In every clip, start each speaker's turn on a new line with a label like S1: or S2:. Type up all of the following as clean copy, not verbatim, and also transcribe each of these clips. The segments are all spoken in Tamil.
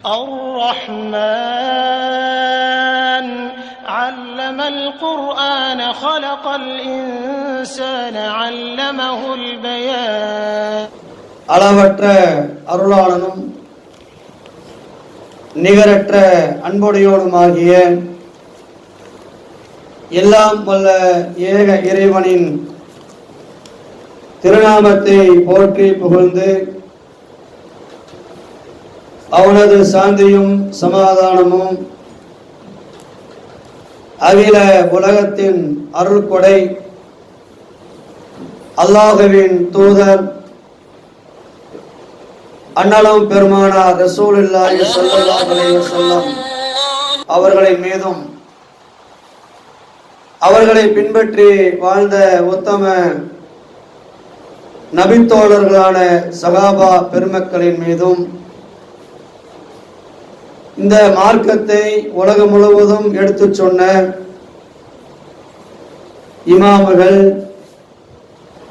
S1: الرحمن علم القرآن خلق الإنسان علمه البيان.
S2: அளவற்ற அருளாளனும் நிகரற்ற அன்புடையோனுமாகிய எல்லாம் வல்ல ஏக இறைவனின் திருநாமத்தை போற்றி புகழ்ந்து அவனது சாந்தியும் சமாதானமும் அகில உலகத்தின் அருள் கொடை அல்லாஹ்வின் தூதர் அண்ணலும் பெருமானார் ரசூலுல்லாஹி ஸல்லல்லாஹு அலைஹி வஸல்லம் அவர்களின் மீதும் அவர்களை பின்பற்றி வாழ்ந்த உத்தம நபித்தோழர்களான சகாபா பெருமக்களின் மீதும் இந்த மார்க்கத்தை உலகம் முழுவதும் எடுத்து சொன்ன இமாம்கள்,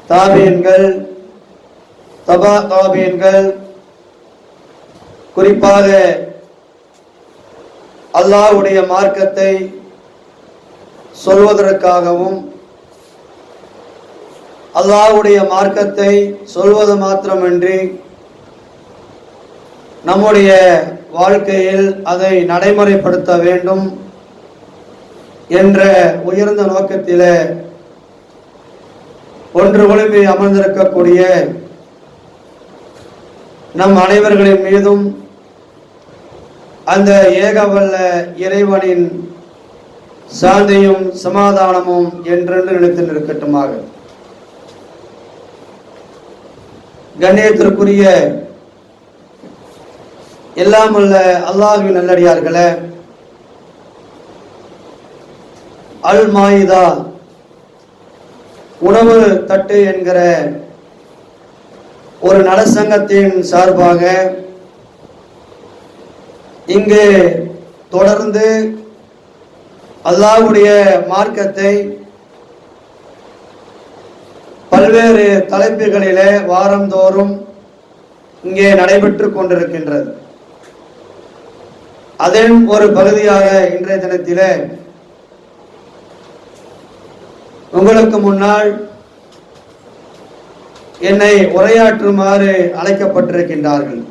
S2: தாபீன்கள், தபா தாபீன்கள், குறிப்பாக அல்லாஹ்வுடைய மார்க்கத்தை சொல்வதற்காகவும் அல்லாஹ்வுடைய மார்க்கத்தை சொல்வது மாத்திரமின்றி நம்முடைய வாழ்க்கையில் அதை நடைமுறைப்படுத்த வேண்டும் என்ற உயர்ந்த நோக்கத்தில் ஒன்று குழுமி அமர்ந்திருக்கக்கூடிய நம் அனைவர்களின் மீதும் அந்த ஏகவல்ல இறைவனின் சாந்தியும் சமாதானமும் என்றென்று நிலைத்து நிற்கட்டுமாக. கண்ணியத்திற்குரிய எல்லாம் உள்ள அல்லாஹ்வின் நல்லடியார்களே, அல் மாயிதா உணவு தட்டு என்கிற ஒரு நலசங்கத்தின் சார்பாக இங்கு தொடர்ந்து அல்லாஹ்வுடைய மார்க்கத்தை பல்வேறு தலைப்புகளிலே வாரந்தோறும் இங்கே நடைபெற்று கொண்டிருக்கின்றது. அதன் ஒரு பகுதியாக இன்றைய தினத்திலே உங்களுக்கு முன்னால் என்னை உரையாற்றுமாறு அழைக்கப்பட்டிருக்கின்றார்கள்.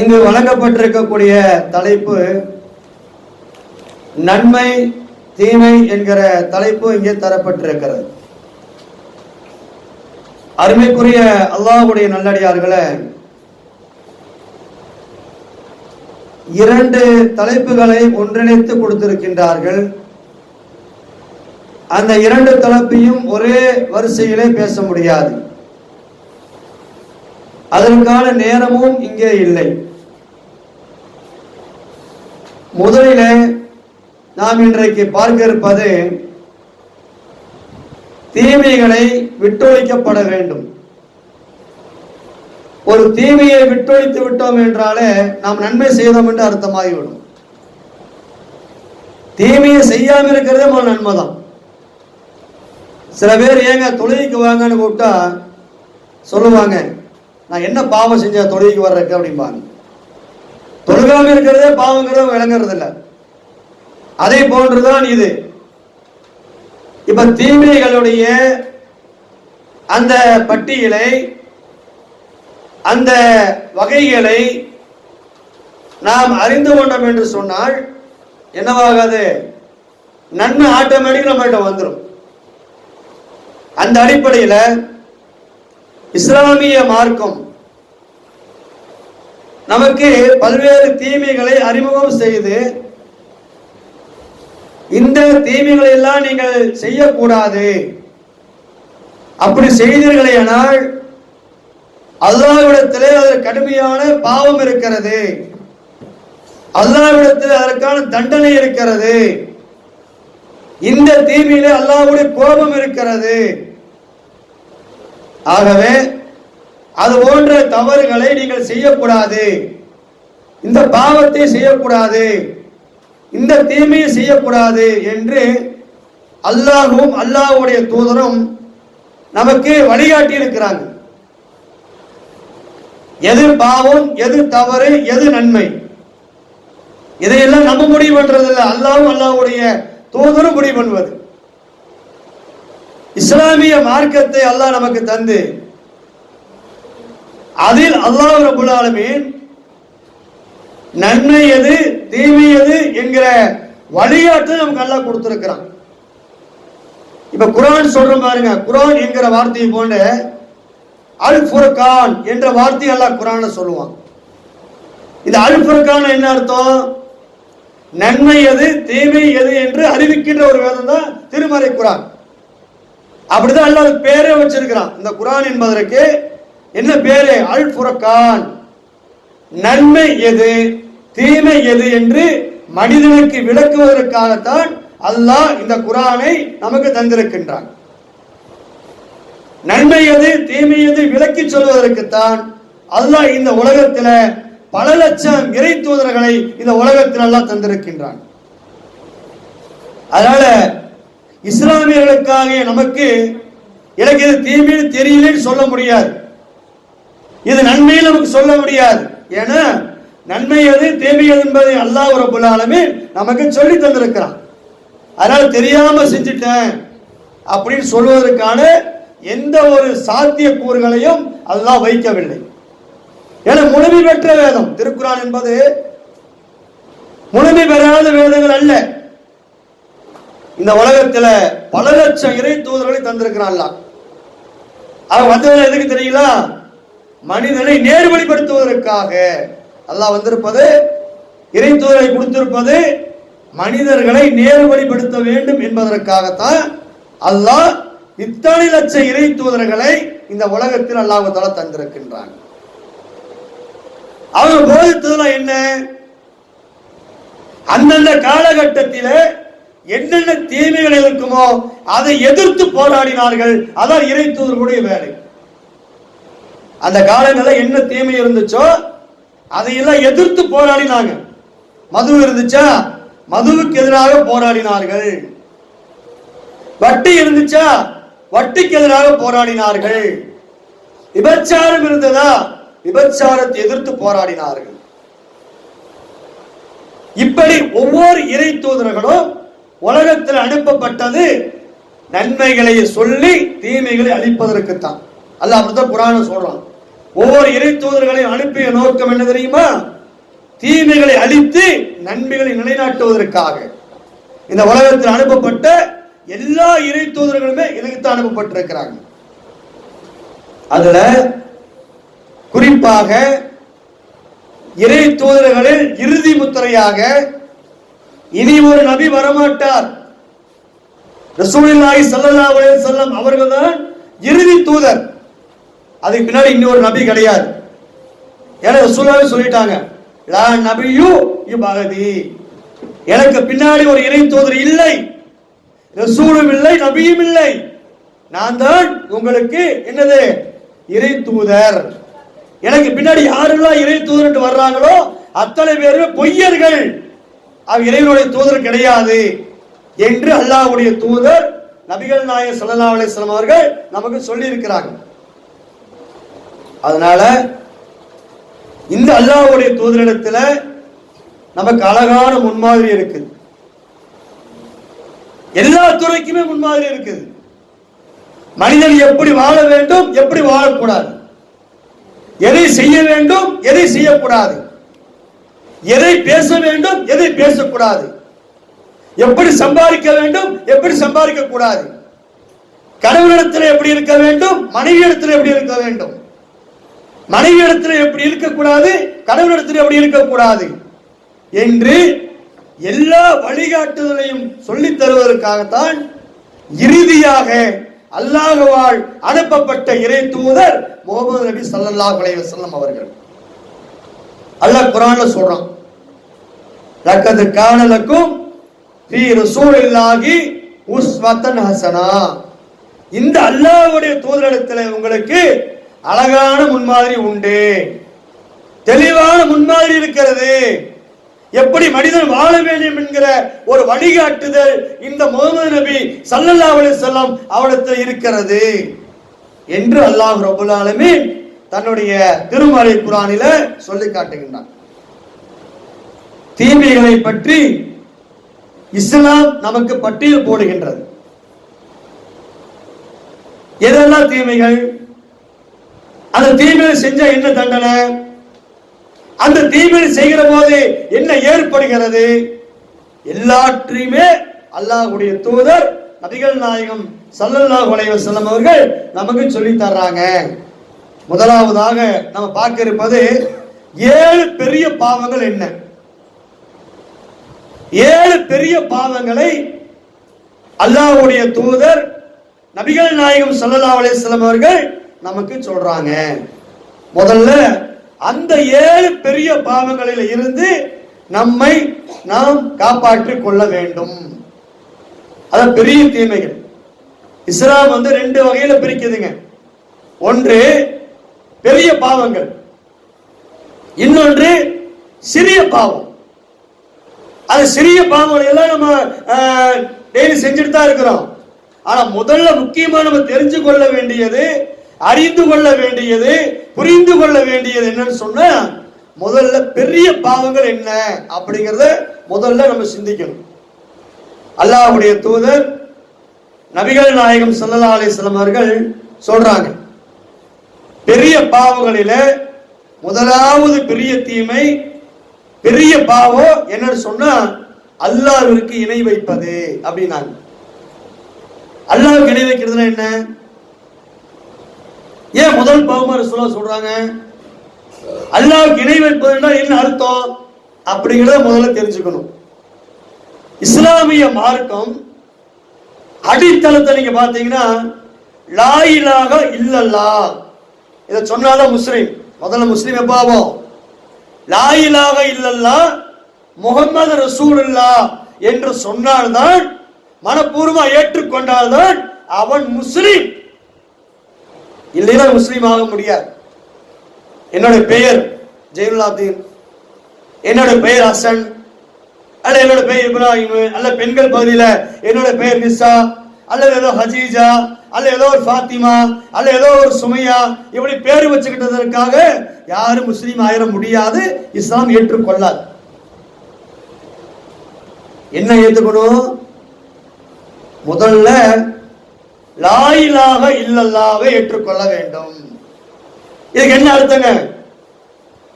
S2: இங்கு வழங்கப்பட்டிருக்கக்கூடிய தலைப்பு நன்மை தீமை என்கிற தலைப்பு இங்கே தரப்பட்டிருக்கிறது. அருமைக்குரிய அல்லாஹ்வுடைய நல்லடியார்களே, இரண்டு தலைப்புகளை ஒன்றிணைத்து கொடுத்திருக்கின்றார்கள். அந்த இரண்டு தலைப்பையும் ஒரே வரிசையிலே பேச முடியாது, அதற்கான நேரமும் இங்கே இல்லை. முதலிலே நாம் இன்றைக்கு பார்க்க இருப்பது தீமைகளை விட்டொழிக்கப்பட வேண்டும். ஒரு தீமையை விட்டொழித்து விட்டோம் என்றாலே நாம் நன்மை செய்தோம் என்று அர்த்தமாகிவிடும். தீமையை செய்யாமல் இருக்கிறதே ஒரு நன்மை தான். சில பேர் ஏங்க தொழுகைக்கு வாங்கன்னு கூப்பிட்டா சொல்லுவாங்க, நான் என்ன பாவம் செஞ்ச தொழுகைக்கு வர்றதுக்கு அப்படிம்பாங்க. தொழுகாமல் இருக்கிறதே பாவங்கிறத விளங்குறது இல்லை. அதே போன்றுதான் இது. இப்ப தீமைகளுடைய அந்த பட்டியலை, அந்த வகைகளை நாம் அறிந்து கொண்டோம் என்று சொன்னால் என்னவாகாது, நன்மை ஆட்டோமேட்டிக் நம்மகிட்ட வந்துடும். அந்த அடிப்படையில் இஸ்லாமிய மார்க்கம் நமக்கு பல்வேறு தீமைகளை அறிமுகம் செய்து, இந்த தீமைகளை எல்லாம் நீங்கள் செய்யக்கூடாது, அப்படி செய்தீர்களேயானால் அல்லாஹ்விடத்திலே அதற்கு கடுமையான பாவம் இருக்கிறது, அல்லாஹ்விடத்தில் அதற்கான தண்டனை இருக்கிறது, இந்த தீமையிலே அல்லாஹ்வுடைய கோபம் இருக்கிறது. ஆகவே அது போன்ற தவறுகளை நீங்கள் செய்யக்கூடாது, இந்த பாவத்தை செய்யக்கூடாது, இந்த தீமையை செய்யக்கூடாது என்று அல்லாஹ்வும் அல்லாஹ்வுடைய தூதரும் நமக்கு வழிகாட்டி இருக்கிறாங்க. எது பாவம், எது தவறு, எது நன்மை, இதையெல்லாம் நம்ம முடிவு பண்றது இல்லை, அல்லாஹ்வும் அல்லாஹ்வுடைய தூதரும் முடிவு பண்ணுவது. இஸ்லாமிய மார்க்கத்தை அல்லாஹ் நமக்கு தந்து அதில் அல்லாஹ் ரப்பல் ஆலமீன் நன்மை எது தீமை எது என்கிற வழிகாட்டு நமக்கு அல்லாஹ் கொடுத்திருக்கிறான். இப்ப குர்ஆன் சொல்றோம் பாருங்க, குர்ஆன் என்கிற வார்த்தையை போன்று அல் ஃபுர்கான் என்ற வார்த்தை அல்லாஹ் குர்ஆன்ல சொல்லுவான். இந்த அல் ஃபுர்கான் என்ன அர்த்தம்? நன்மை எது தீமை எது என்று அறிவிக்கின்ற ஒரு வேதம் தான் திருமறை குர்ஆன். அப்படிதான் அல்லாஹ் பேரே வச்சிருக்கிறான். இந்த குர்ஆன் என்பதற்கு என்ன பேரு? அல் ஃபுர்கான். நன்மை எது தீமை எது என்று மனிதனுக்கு விளக்குவதற்காகத்தான் அல்லாஹ் இந்த குர்ஆனை நமக்கு தந்திருக்கின்றான். நன்மை எது தீமை எது விளக்கி சொல்வதற்குத்தான் அல்லாஹ் இந்த உலகத்தில் பல லட்சம் இறை தூதர்களை இந்த உலகத்தில் அல்லாஹ் தந்திருக்கின்றான். அதனால இஸ்லாமியர்களுக்காக நமக்கு எனக்கு இது தீமைன்னு தெரியலன்னு சொல்ல முடியாது, இது நன்மையில் நமக்கு சொல்ல முடியாது. ஏன்னா நன்மை எது தீமை எது என்பதை அல்லாஹ் ரப்பல் ஆலமீன் நமக்கு சொல்லி தந்திருக்கிறான். அதனால தெரியாம செஞ்சுட்டேன் அப்படின்னு சொல்வதற்கான எந்த ஒரு சாத்திய கூறுகளையும் அல்லாஹ் வைக்கவில்லை. ஏன்னா முழுமை பெற்ற வேதம் திருக்குர்ஆன் என்பது முழுமை பெறாத வேதங்கள் அல்ல. இந்த உலகத்துல பல லட்சம் இறை தூதர்களை தந்திருக்கிறான் அல்லாஹ். அவன் வந்தது எதுக்கு தெரியல? மனிதனை நேர்வழிப்படுத்துவதற்காக அல்லாஹ் வந்திருப்பது, இறை தூதரை கொடுத்திருப்பது மனிதர்களை நேர்வழிப்படுத்த வேண்டும் என்பதற்காகத்தான் அல்லாஹ் இத்தனை லட்சம் இறை தூதர்களை இந்த உலகத்தில் அல்லாஹ் தஆலா தந்திருக்கின்றான். அவங்க போதித்ததுல என்ன? அந்தந்த காலகட்டத்தில் என்னென்ன தீமைகள் இருக்குமோ அதை எதிர்த்து போராடினார்கள். அதான் இறை தூதர்களுடைய வேலை. அந்த காலங்களில் என்ன தீமை இருந்துச்சோ அதையெல்லாம் எதிர்த்து போராடினாங்க. மது இருந்துச்சா மதுவுக்கு எதிராக போராடினார்கள். வட்டி இருந்துச்சா வட்டிக்கு எதிராக போராடினார்கள். விபச்சாரம் இருந்ததா விபச்சாரத்தை எதிர்த்து போராடினார்கள். இப்படி ஒவ்வொரு இறை தூதர்களும் உலகத்தில் அனுப்பப்பட்டது நன்மைகளை சொல்லி தீமைகளை அழிப்பதற்குத்தான். அல்லாஹ் அப்படிதான் குர்ஆன்ல சொல்றான். ஒவ்வொரு இறை தூதர்களையும் அனுப்பிய நோக்கம் என்ன தெரியுமா? தீமைகளை அழித்து நன்மைகளை நிலைநாட்டுவதற்காக. இந்த உலகத்தில் அனுப்பப்பட்ட எல்லா இறை தூதர்களுமே இதுக்குத்தான் அனுப்பப்பட்டிருக்கிறாங்க. அதுல குறிப்பாக இறை தூதர்களில் இறுதி முத்திரையாக இனி ஒரு நபி வரமாட்டார், ரசூலுல்லாஹி ஸல்லல்லாஹு அலைஹி வஸல்லம் அவர்கள்தான் இறுதி தூதர். அதுக்கு பின்னாடி இன்னொரு நபி கிடையாது. ஏன்னா ரசூலுல்லாஹி சொல்லிட்டாங்க, லா நபியு இபஅதி, எனக்கு பின்னாடி ஒரு இறை தூதர் இல்லை, ரசூலும் இல்லை, நபியும் இல்லை, நான் தான் உங்களுக்கு என்னது இறை தூதர். எனக்கு பின்னாடி யாரெல்லாம் இறை தூதர் வர்றாங்களோ அத்தனை பேருமே பொய்யர்கள், அவ இறைவனுடைய தூதர் கிடையாது என்று அல்லாஹ்வுடைய தூதர் நபிகள் நாயகம் ஸல்லல்லாஹு அலைஹி வஸல்லம் அவர்கள் நமக்கு சொல்லி இருக்கிறாங்க. அதனால இந்த அல்லாஹ்வுடைய தூதரிடத்துல நமக்கு அழகான முன்மாதிரி இருக்குது. எல்லா துறைக்குமே முன்மாதிரி இருக்குது. மனிதன் எப்படி வாழ வேண்டும், எப்படி வாழக்கூடாது, எதை செய்ய வேண்டும், எதை செய்யக்கூடாது, எதை பேச வேண்டும், எதை பேசக்கூடாது, எப்படி சம்பாதிக்க வேண்டும், எப்படி சம்பாதிக்க கூடாது, கணவனிடத்தில் எப்படி இருக்க வேண்டும், மனைவியிடத்தில் எப்படி இருக்க வேண்டும், மனைவியிடத்தில் எப்படி இருக்கக்கூடாது, கணவனிடத்தில் எப்படி இருக்கக்கூடாது என்று எல்லா வழிகாட்டுதலையும் சொல்லித் தருவதற்காகத்தான் இறுதியாக அல்லாஹ்வால் அனுப்பப்பட்ட இறை தூதர் முஹம்மது நபி ஸல்லல்லாஹு அலைஹி வஸல்லம் அவர்கள். அல்லாஹ் குர்ஆன்ல சொல்றான், லக்கத் கான லக்கும் ஃபீ ரசூலில்லாஹி உஸ்வத்துன் ஹஸனா, இந்த அல்லாஹ்வுடைய தூதரிடத்தில் உங்களுக்கு அழகான முன்மாதிரி உண்டு, தெளிவான முன்மாதிரி இருக்கிறது. எப்படி மனிதன் வாழ வேண்டும் என்கிற ஒரு வழிகாட்டுதல் இந்த முஹம்மது நபி ஸல்லல்லாஹு அலைஹி வஸல்லம் அவரிடத்தில் இருக்கிறது என்று அல்லாஹ் ரப்பல் ஆலமீன் தன்னுடைய திருமறை குர்ஆனில சொல்லி காட்டுகின்றான். தீமைகளை பற்றி இஸ்லாம் நமக்கு பட்டியல் போடுகின்றது. எதெல்லாம் தீமைகள், அந்த தீமையை செஞ்சா என்ன தண்டனை, அந்த தீமையை செய்கிற போது என்ன ஏற்படுகிறது, எல்லாற்றையுமே அல்லாஹ்வுடைய தூதர் நபிகள் நாயகம் ஸல்லல்லாஹு அலைஹி வஸல்லம் அவர்கள் நமக்கு சொல்லி தர்றாங்க. முதலாவதாக நம்ம பார்க்க இருப்பது 7 பெரிய பாவங்கள். என்ன 7 பெரிய பாவங்களை அல்லாஹ்வுடைய தூதர் நபிகள் நாயகம் ஸல்லல்லாஹு அலைஹி வஸல்லம் அவர்கள் நமக்கு சொல்றாங்க. முதல்ல அந்த 7 பெரிய பாவங்களில் இருந்து நம்மை நாம் காப்பாற்றிக் கொள்ள வேண்டும். அத பெரிய தீமைகள். இஸ்லாம் 2 வகையில பிரிக்குதுங்க. ஒன்று பெரிய பாவங்கள், இன்னொன்று சிறிய பாவம். அது சிறிய பாவங்கள் எல்லாம் நம்ம டெய்லி செஞ்சுட்டு தான் இருக்கிறோம். ஆனா முதல்ல முக்கியமா நம்ம தெரிஞ்சு கொள்ள வேண்டியது, அறிந்து கொள்ள வேண்டியது, புரிந்து கொள்ள வேண்டியது என்னன்னு சொன்னா, முதல்ல பெரிய பாவங்கள் என்ன அப்படிங்கறத முதல்ல நம்ம சிந்திக்கணும். அல்லாஹ்வுடைய தூதர் நபிகள் நாயகம் ஸல்லல்லாஹு அலைஹி வஸல்லம் அவர்கள் சொல்றாங்க, பெரிய பாவங்களில முதலாவது பெரிய தீமை, பெரிய பாவம் என்னன்னு சொன்னா அல்லாஹ்விற்கு இணை வைப்பது அப்படின்னாங்க. அல்லாஹ்வுக்கு இணை வைக்கிறதுனா என்ன, ஏன் முதல் பாவமா ரசூலுல்லாஹ் சொல்றாங்க? அல்லாஹ்வுக்கு இணை வைப்பதுன்னா என்ன அர்த்தம் அப்படிங்கறத முதல்ல தெரிஞ்சுக்கணும். இஸ்லாமிய மார்க்கம் அடித்தளத்தை நீங்க பாத்தீங்கன்னா லா இலாஹ இல்லல்லாஹ், இத சொன்னாதான் முஸ்லிம். முதல்ல முஸ்லிம் எப்பாவும் லா இலாஹ இல்லல்லாஹ் முஹம்மது ரசூலுல்லாஹ் என்று சொன்னால்தான், மனப்பூர்வமா ஏற்றுக்கொண்டால்தான் அவன் முஸ்லிம். இல்லைன்னா முஸ்லீம் ஆக முடியாது. என்னோட பெயர் ஜெயினுலாதீன், என்னோட பெயர் ஹசன், அல்ல என்னோட பெயர் இப்ராஹிம், அல்ல பெண்கள் பகுதியில என்னோட பெயர் நிசா, அல்லது ஏதோ ஹஜீஜா, அல்ல ஏதோ ஒரு ஃபாத்திமா, அல்ல ஏதோ ஒரு சுமையா, இப்படி பேர் வச்சுக்கிட்டதற்காக யாரும் முஸ்லீம் ஆயிட முடியாது. இஸ்லாம் ஏற்றுக்கொள்ளாது. என்ன ஏற்றுக்கணும்? முதல்ல லா இலாஹ இல்லல்லாஹ்வை ஏற்றுக்கொள்ள வேண்டும். இதுக்கு என்ன அர்த்தங்க?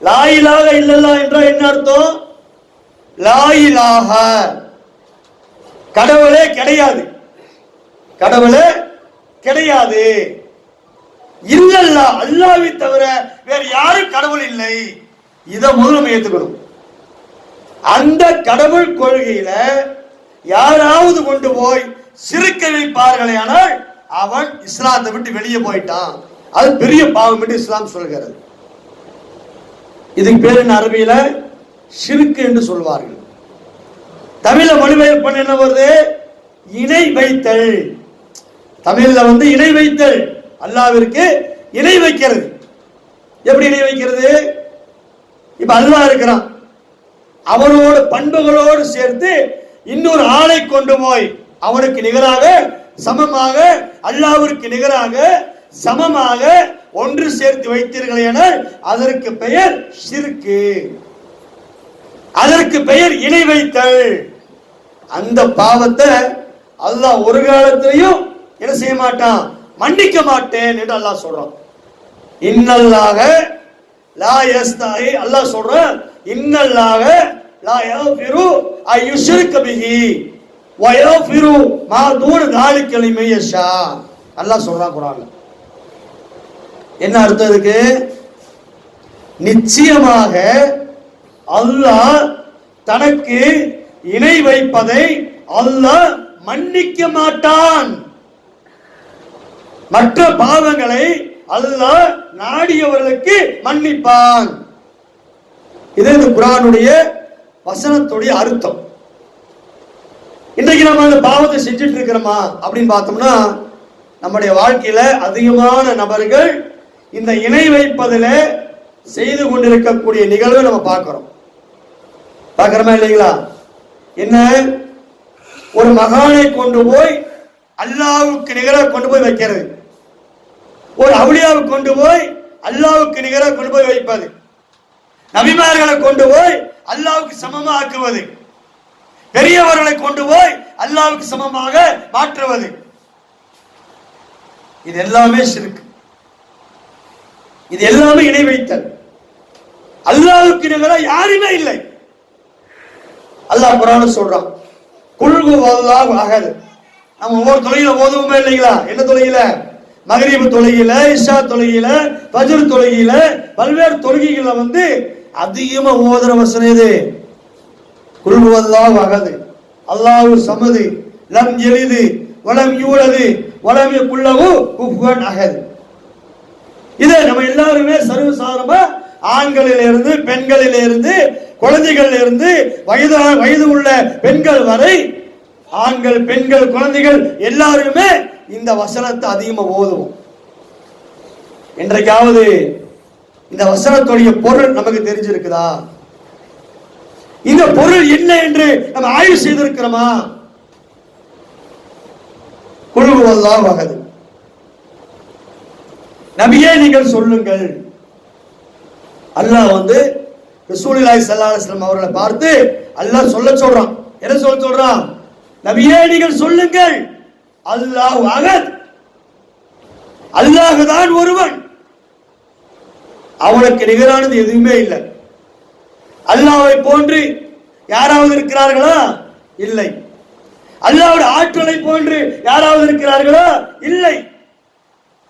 S2: லா இலாஹ இல்லல்லாஹ் என்றால் என்ன அர்த்தம்? லா இலாஹ கடவுளே கிடையாது, கடவுளே கிடையாது. இல்லல்லாஹ் அல்லாஹ்வை தவிர வேற யாரும் கடவுள் இல்லை. இத முதல்ல ஏத்துக்கணும். அந்த கடவுள் கொள்கையில யாராவது கொண்டு போய் சிறுக்க வைப்பார்களே ஆனால் அவன் இஸ்லாத்தை விட்டு வெளியே போயிட்டான். அது பெரிய பாவம் என்று இஸ்லாம் சொல்கிறது. இதுக்கு பேர் என்ன அரபியில ஷிர்க் என்று சொல்வார்கள். தமிழ மொழிபெயர்ப்பு என்ன வருது? இணை வைத்தல். தமிழ்ல இணை வைத்தல், அல்லாஹ்விற்கு இணை வைக்கிறது. எப்படி இணை வைக்கிறது? இப்ப அல்லாஹ் இருக்கிறான், அவனோட பண்புகளோடு சேர்த்து இன்னொரு ஆளை கொண்டு போய் அவனுக்கு நிகராக, சமமாக, அல்லாஹ்விற்கு நிகராக சமமாக ஒன்று சேர்த்து வைத்தீர்கள் என அதற்கு பெயர் ஷிர்க், அதற்கு பெயர் இணை வைத்தல். அந்த பாவத்தை அல்லாஹ் ஒரு காலத்திலையும் என்ன செய்ய மாட்டான், மன்னிக்க மாட்டேன் என்று அல்லாஹ் சொல்றான். இன்னல்லாஹ லா யஸ்தாஹி, அல்லாஹ் சொல்றான், இன்னல்லாஹ லா யஃபிரு அய்யுஷ்ரிக பிஹி வ யஃபிரு மா தூன தாலிக லிமன் யஷா. அல்லாஹ் சொல்றான் குர்ஆன்ல. என்ன அர்த்தம் இதுக்கு? நிச்சயமாக அல்லாஹ் தனக்கு இணை வைப்பதை அல்லாஹ் மன்னிக்க மாட்டான். மற்ற பாவங்களை அல்லாஹ் நாடியவர்களுக்கு மன்னிப்பான். இது இந்த குர்ஆனுடைய வசனத்துடைய அர்த்தம். இன்றைக்கு நம்ம அந்த பாவத்தை செஞ்சுட்டு இருக்கிறோமா அப்படின்னு பார்த்தோம்னா, நம்முடைய வாழ்க்கையில அதிகமான நபர்கள் இந்த இணை வைப்பதில் செய்து கொண்டிருக்கக்கூடிய நிகழ்வை நம்ம பார்க்கிறோம். பார்க்கிறோமா இல்லைங்களா? என்ன, ஒரு மகானை கொண்டு போய் அல்லாஹ்வுக்கு நிகராக கொண்டு போய் வைக்கிறது, ஒரு அவுலியாவை கொண்டு போய் அல்லாஹ்வுக்கு நிகராக கொண்டு போய் வைப்பது, நபிமார்களை கொண்டு போய் அல்லாஹ்வுக்கு சமமாக ஆக்குவது, பெரியவர்களை கொண்டு போய் அல்லாஹ்வுக்கு சமமாக மாற்றுவது, இது எல்லாமே ஷிர்க். இது எல்லாமே இணை வைத்தல். அல்லாஹ்வுக்கு நிகராக யாருமே இல்லை. அல்லாஹ் குர்ஆன்ல சொல்றான், குல் ஹுவல்லாஹு அஹத். நம்ம ஒவ்வொரு தொழுகையில ஓதுவோமே இல்லைங்களா? என்ன தொழுகையில? மக்ரிப் தொழுகையில, இஷா தொழுகையில, ஃபஜ்ர் தொழுகையில, பல்வேறு தொழுகைகள்ல அதிகமா ஓதுற வசனம் இது. குல் ஹுவல்லாஹு அஹத், அல்லாஹு ஸமது, லம் யலிது வலம் யூலது வலம் யகுல் லஹு குஃபுவன் அஹத். இதை நம்ம எல்லாருமே சர்வசாதாரணமா ஆண்களிலிருந்து பெண்களிலிருந்து குழந்தைகளிலிருந்து வயது உள்ள பெண்கள் வரை, ஆண்கள் பெண்கள் குழந்தைகள் எல்லாருமே இந்த வசனத்தை அதிகமா ஓதுவோம். என்றைக்காவது இந்த வசனத்துடைய பொருள் நமக்கு தெரிஞ்சிருக்குதா? இந்த பொருள் என்ன என்று நம்ம ஆய்வு செய்திருக்கிறோமா? குல் ஹுவல்லாஹு அஹத், நபியே நீங்கள் சொல்லுங்கள். அல்லாஹ் ரசூலுல்லாஹி ஸல்லல்லாஹு அலைஹி வஸல்லம் அவர்களை பார்த்து அல்லாஹ் சொல்றான். என்ன சொல்றான்? நபியே நீங்கள் சொல்லுங்கள், அல்லாஹு அஹத், அல்லாஹ் தான் ஒருவன், அவனுக்கு நிகரானது எதுவுமே இல்லை. அல்லாஹ்வை போன்று யாராவது இருக்கிறார்களா? இல்லை. அல்லாஹ்வுடைய ஆற்றலை போன்று யாராவது இருக்கிறார்களா? இல்லை.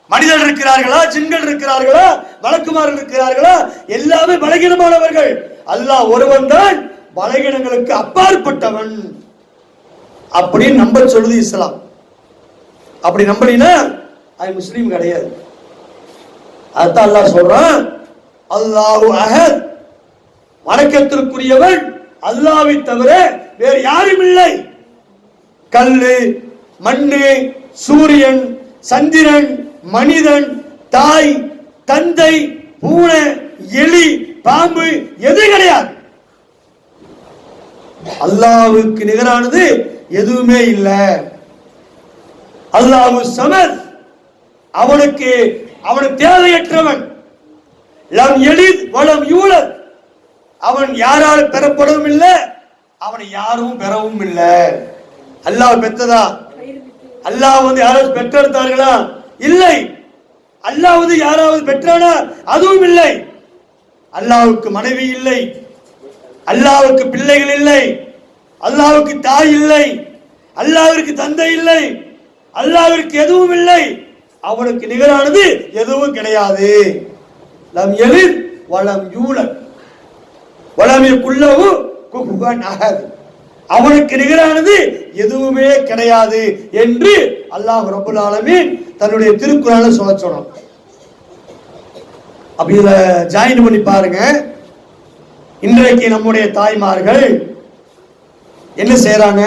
S2: மனிதர்கள் இருக்கிறார்களா? ஜின்கள் இருக்கிறார்களா? மலக்குமார்கள் இருக்கிறார்களா? எல்லாமே பலகீனமானவர்கள். அல்லாஹ் ஒருவன் தான் பலகீனங்களுக்கு அப்பாற்பட்டவன். அப்படி நம்ப சொல்லுது இஸ்லாம். அப்படி நம்பலினா அது முஸ்லீம் கிடையாது. அதான் அல்லாஹ் சொல்றான், அல்லாஹு அஹத், வணக்கத்திற்குரியவன் அல்லாஹ்வை தவிர வேறு யாரும் இல்லை. கல்லு, மண்ணு, சூரியன், சந்திரன், மனிதன், தாய், தந்தை, பூனை, எலி, பாம்பு எது கிடையாது. அல்லாஹ்வுக்கு நிகரானது எதுவுமே இல்லை. அல்லாஹு ஸமத், அவனுக்கு தேவையற்றவன். லம் யலித் வலம் யூலத், அவன் யாரால் பெறப்படவும் இல்லை, அவனை யாரும் பெறவும் இல்லை. அல்லாஹ் பெற்றதா? அல்லாஹ் யாராவது பெற்றெடுத்தார்களா? இல்லை. அல்லாஹ் யாராவது பெற்றானா? அதுவும் இல்லை. அல்லாஹ்வுக்கு மனைவி இல்லை, அல்லாஹ்வுக்கு பிள்ளைகள் இல்லை, அல்லாஹ்வுக்கு தாய் இல்லை, அல்லாஹ்விற்கு தந்தை இல்லை, அல்லாஹ்விற்கு எதுவும் இல்லை. அவனுக்கு நிகரானது எதுவும் கிடையாது. லம் யலித் வலம் யூலத் வலம் யகுல் லஹு குஃபுவன் அஹத், அவனுக்கு நிகரானது எதுவுமே கிடையாது என்று அல்லாஹ் ரப்பல் ஆலமீன் தன்னுடைய திருக்குறான்ல சொல்றான். அப்ப இதுல ஜாயின் பண்ணி பாருங்க. இன்றைக்கு நம்முடைய தாய்மார்கள் என்ன செய்யறாங்க?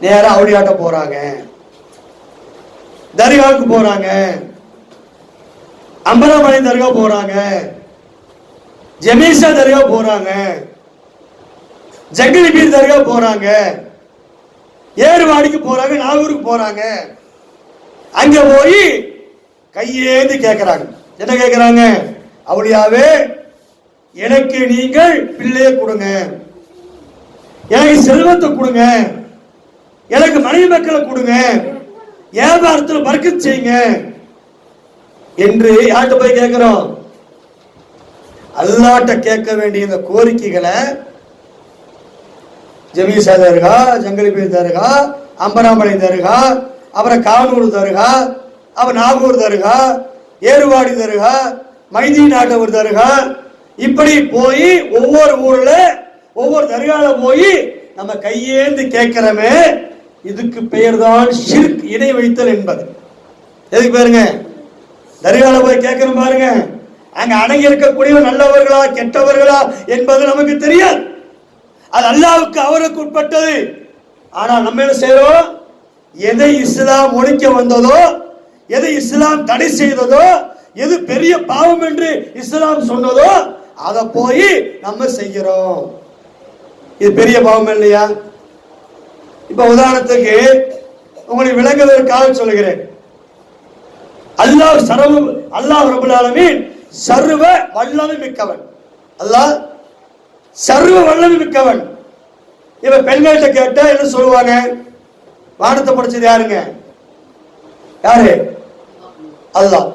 S2: நேரா அவுளியாட்ட போறாங்க, தர்காவுக்கு போறாங்க, அம்பலமலை தர்கா போறாங்க, ஜமீசா தர்கா போறாங்க, ஜங்கலிபீர் தர்கா போறாங்க, ஏறுவாடிக்கு போறாங்க, நாகூருக்கு போறாங்க. அங்க போய் கையேந்து கேட்கிறாங்க. என்ன கேட்கிறாங்க? அவுளியாவே, எனக்கு நீங்கள் பிள்ளைய கொடுங்க, எனக்கு செல்வத்தை கொடுங்க, எனக்கு மனைவி மக்களை கொடுங்க, வியாபாரத்தில் பறக்கச் செய்யுங்க என்று யார்கிட்ட போய் கேட்கிறோம்? அல்லாஹ்ட்ட கேட்க வேண்டிய இந்த கோரிக்கைகளை ஜமீசா தர்கா, ஜங்கலிபீர் தர்கா, அம்பராமலை தர்கா, அப்புறம் கானூர் தர்கா, அப்புறம் நாகூர் தர்கா, ஏறுவாடி தர்கா, மைதி நாட்டவர் தர்கா, இப்படி போய் ஒவ்வொரு ஊர்ல ஒவ்வொரு தர்கால போய் நம்ம கையேந்து கேட்கிறோமே, இதுக்கு பெயர் தான் ஷிர்க், இணை வைத்தல் என்பது. எதுக்கு பாருங்க, தர்கால போய் கேட்கிறோம் பாருங்க, அங்க அடங்கி இருக்கக்கூடிய நல்லவர்களா கெட்டவர்களா என்பது நமக்கு தெரியாது. அது அல்லாஹ்வுக்கு அவருக்கு உட்பட்டது. ஆனால் நம்ம என்ன செய்யறோம்? எதை இஸ்லாம் ஒழிக்க வந்ததோ, எதை இஸ்லாம் தடை செய்ததோ, எது பெரிய பாவம் என்று இஸ்லாம் சொன்னதோ அதை போய் நம்ம செய்கிறோம். இது பெரிய பாவம் இல்லையா? இப்ப உதாரணத்துக்கு உங்களுக்கு விளங்குவதற்காக சொல்லுகிறேன். அல்லாஹ் அல்லாஹ் ரப்பல் ஆலமீன் சர்வ வல்லமை மிக்கவன். அல்லாஹ் சர்வ வல்லமை மிக்கவன். இப்ப பெண்கள்கிட்ட கேட்டா என்ன சொல்லுவாங்க? வானத்தை படைச்சது யாருங்க? யாரு? அல்லாஹ்.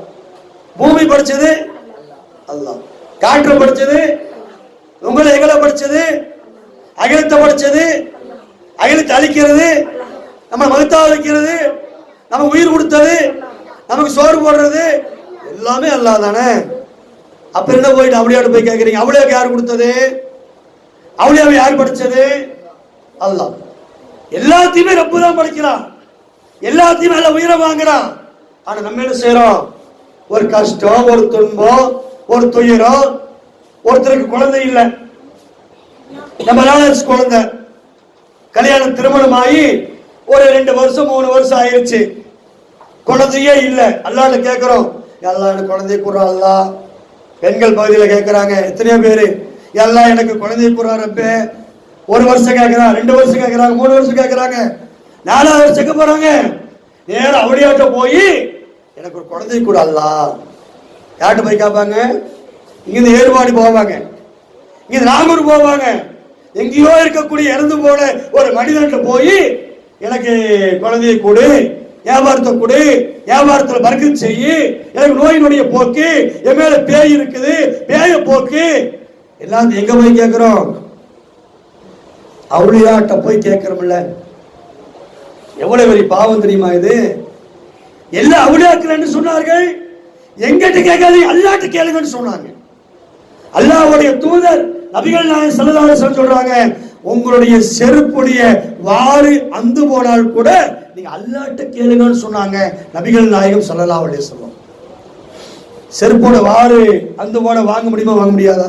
S2: பூமி படைச்சது அல்லாஹ். காற்று படைச்சது, உங்களை எங்களை படைச்சது, அகிலத்தை படைச்சது, அகிலத்தை அழிக்கிறது, நம்ம மகத்தா வைக்கிறது, நமக்கு உயிர் கொடுத்தது, நமக்கு சோறு போடுறது எல்லாமே அல்லாஹ் தானே. அப்ப என்ன போயிட்டு அவளியாட்டு போய் கேட்கறீங்க? அவளியாவுக்கு யார் கொடுத்தது? அவளியாவை யார் படைச்சது? அல்லாஹ். எல்லாத்தையுமே ரப்பு தான் படைக்கிறான், எல்லாத்தையுமே அல்ல உயிரை வாங்குறான். ஆனா நம்ம என்ன செய்யறோம்? ஒரு கஷ்டம், ஒரு துன்பம், ஒரு துயரம், ஒருத்தருக்கு குழந்தை இல்லை, நம்ம குழந்தை கல்யாணம் திருமணம் ஆகி ஒரு 2 வருஷம் 3 வருஷம் ஆயிடுச்சு, குழந்தையே இல்லை. அல்லாஹ்ட்ட கேட்கிறோம், அல்லாஹ் எனக்கு குழந்தை கூறா. அல்லாஹ் பெண்கள் பகுதியில் கேட்கிறாங்க எத்தனையோ பேரு, எல்லாம் எனக்கு குழந்தை கூறா ரப்பே. 1 வருஷம் கேட்கிறாங்க, 2 வருஷம் கேட்கிறாங்க, 3 வருஷம் கேட்கிறாங்க, 4வது வருஷம் கேட்க போறாங்க. நேரம் அவளியாட்ட போய் எனக்கு ஒரு குழந்தை கூட அல்லாஹ். யார்கிட்ட போய் கேட்பாங்க? இங்கிருந்து ஏற்பாடு போவாங்க, இங்கிருந்து நாகூர் போவாங்க, எங்கேயோ இருக்கக்கூடிய இறந்து போன ஒரு மனிதன்கிட்ட போய் எனக்கு குழந்தையை கொடு, வியாபாரத்தை கொடு, வியாபாரத்தில் பறக்கத் செய்யு, எனக்கு நோய் நொடிய போக்கு, என் மேல பேய் இருக்குது, பேய போக்கு. எல்லாத்தையும் எங்க போய் கேட்கிறோம்? அவளியாட்ட போய் கேட்கிறோம்ல. எவ்வளவு பெரிய பாவம் தெரியுமா இது? எல்லா அவளியாக்கள் சொன்னார்கள், எங்கிட்ட கேட்காது அல்லாஹ்ட்ட கேளுங்கன்னு சொன்னாங்க. அல்லாஹ்வுடைய தூதர் நபிகள் நாயகம் ஸல்லல்லாஹு அலைஹி வஸல்லம் சொல்றாங்க, உங்களுடைய செருப்புடைய வாறு அந்து போனால் கூட நீங்க அல்லாஹ்ட்ட கேளுங்கன்னு சொன்னாங்க நபிகள் நாயகம் ஸல்லல்லாஹு அலைஹி வஸல்லம். செருப்போட வாறு அந்து போன வாங்க முடியுமா? வாங்க முடியாதா?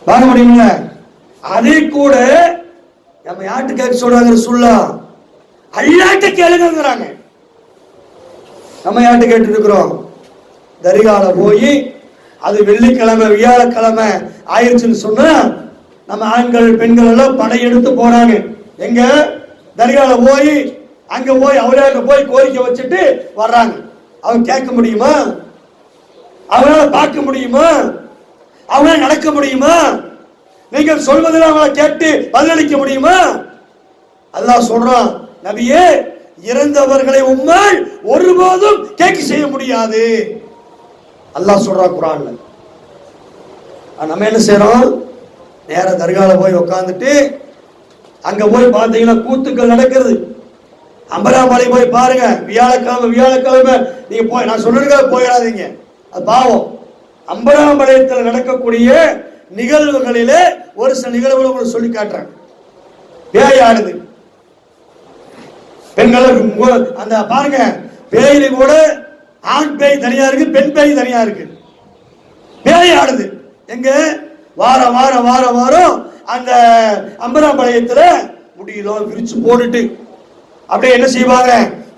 S2: வாங்க முடியுமில்ல? அதே கூட நம்ம யார்கிட்ட கேட்க சொல்றாங்க? ரசூலுல்லாஹ் அல்லாஹ்ட்ட கேளுங்கங்கறாங்க. நம்ம யார்கிட்ட கேட்டு இருக்கிறோம்? தர்கால போய் அது வெள்ளிக்கிழமை வியாழக்கிழமை ஆயிடுச்சுன்னு சொன்னா நம்ம ஆண்கள் பெண்கள் எல்லாம் படையெடுத்து போறாங்க. எங்க? தர்கால போய் அங்க போய் அவராக போய் கோரிக்கை வச்சுட்டு வர்றாங்க. அவங்க கேட்க முடியுமா? அவங்களால பார்க்க முடியுமா? அவங்களால நடக்க முடியுமா? நீங்கள் சொல்வதில் அவங்கள கேட்டு பதிலளிக்க முடியுமா? அல்லாஹ் சொல்றான், நபியே இறந்தவர்களை உம்மால் ஒருபோதும் கேட்க செய்ய முடியாது. அல்லாஹ் சொல்றான் குர்ஆன்ல. நம்ம என்ன செய்யறோம்? நேர தர்கால போய் உட்கார்ந்துட்டு அங்க போய் பார்த்தீங்கன்னா கூத்துக்கள் நடக்கிறது. அம்பராமலை போய் பாருங்க, வியாழக்கிழமை நீங்க போய், நான் சொல்றதுக்காக போயிடாதீங்க, அது பாவம். அம்பராமலையத்தில் நடக்கக்கூடிய நிகழ்வுகளிலே ஒரு சில நிகழ்வுகளை உங்களுக்கு சொல்லி காட்டுறேன். பேய் ஆடுது, பெண்கள் அந்த பாருங்க, பேயில கூட ஆண் பேய் தனியா இருக்கு, பெண் பேய் தனியா இருக்கு. பேய் ஆடுது எங்க? வாரம் வாரம் வாரம் வாரம் அந்த அம்பராம்பாளையத்துல முடியெல்லாம் விரிச்சு போட்டுட்டு அப்படியே என்ன செய்வாங்க?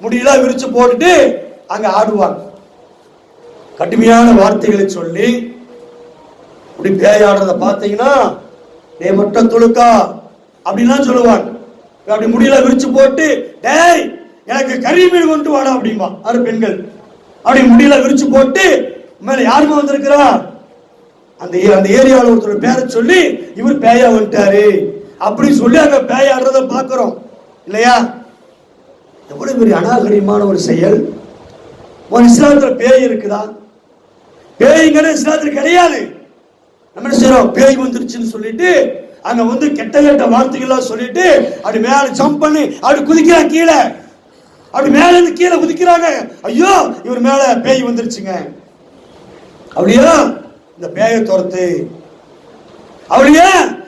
S2: முடியெல்லாம் விரிச்சு போட்டுட்டு அங்க ஆடுவாங்க. கடுமையான வார்த்தைகளை சொல்லி அப்படி பேய் ஆடுறத பார்த்தீங்கன்னா, நீ மட்டும் துளுக்கா அப்படின்லாம் சொல்லுவாங்க. அப்படி முடியெல்லாம் விரிச்சு போட்டு, டேய் எனக்கு கறி மீன் கொண்டு வாடா அப்படிம்பா. அது பெண்கள் அப்படி முடியல விரிச்சு போட்டு, மேல யாருமா வந்திருக்கிறா? அந்த ஏரியாவில் ஒருத்தர் பேரை சொல்லி இவர் பேயா வந்துட்டாரு அப்படி சொல்லி அங்க பேய் ஆடுறத பாக்குறோம் இல்லையா? எவ்வளவு பெரிய அநாகரிகமான ஒரு செயல். ஒரு இஸ்லாத்துல பேய் இருக்குதா? பேய்ங்கிறது இஸ்லாத்துல கிடையாது. நம்ம என்ன செய்யறோம்? பேய் வந்துருச்சுன்னு சொல்லிட்டு அங்க வந்து கெட்ட கெட்ட வார்த்தைகள்லாம் சொல்லிட்டு அப்படி மேல ஜம்ப் பண்ணி அப்படி குதிக்கிறாங்க கீழே, அப்படி மேல இருந்து கீழே குதிக்கிறாங்க. ஐயோ இவர் மேல பேய் வந்துருச்சுங்க, அப்படியா இந்த பேயை துரத்து, அவளியா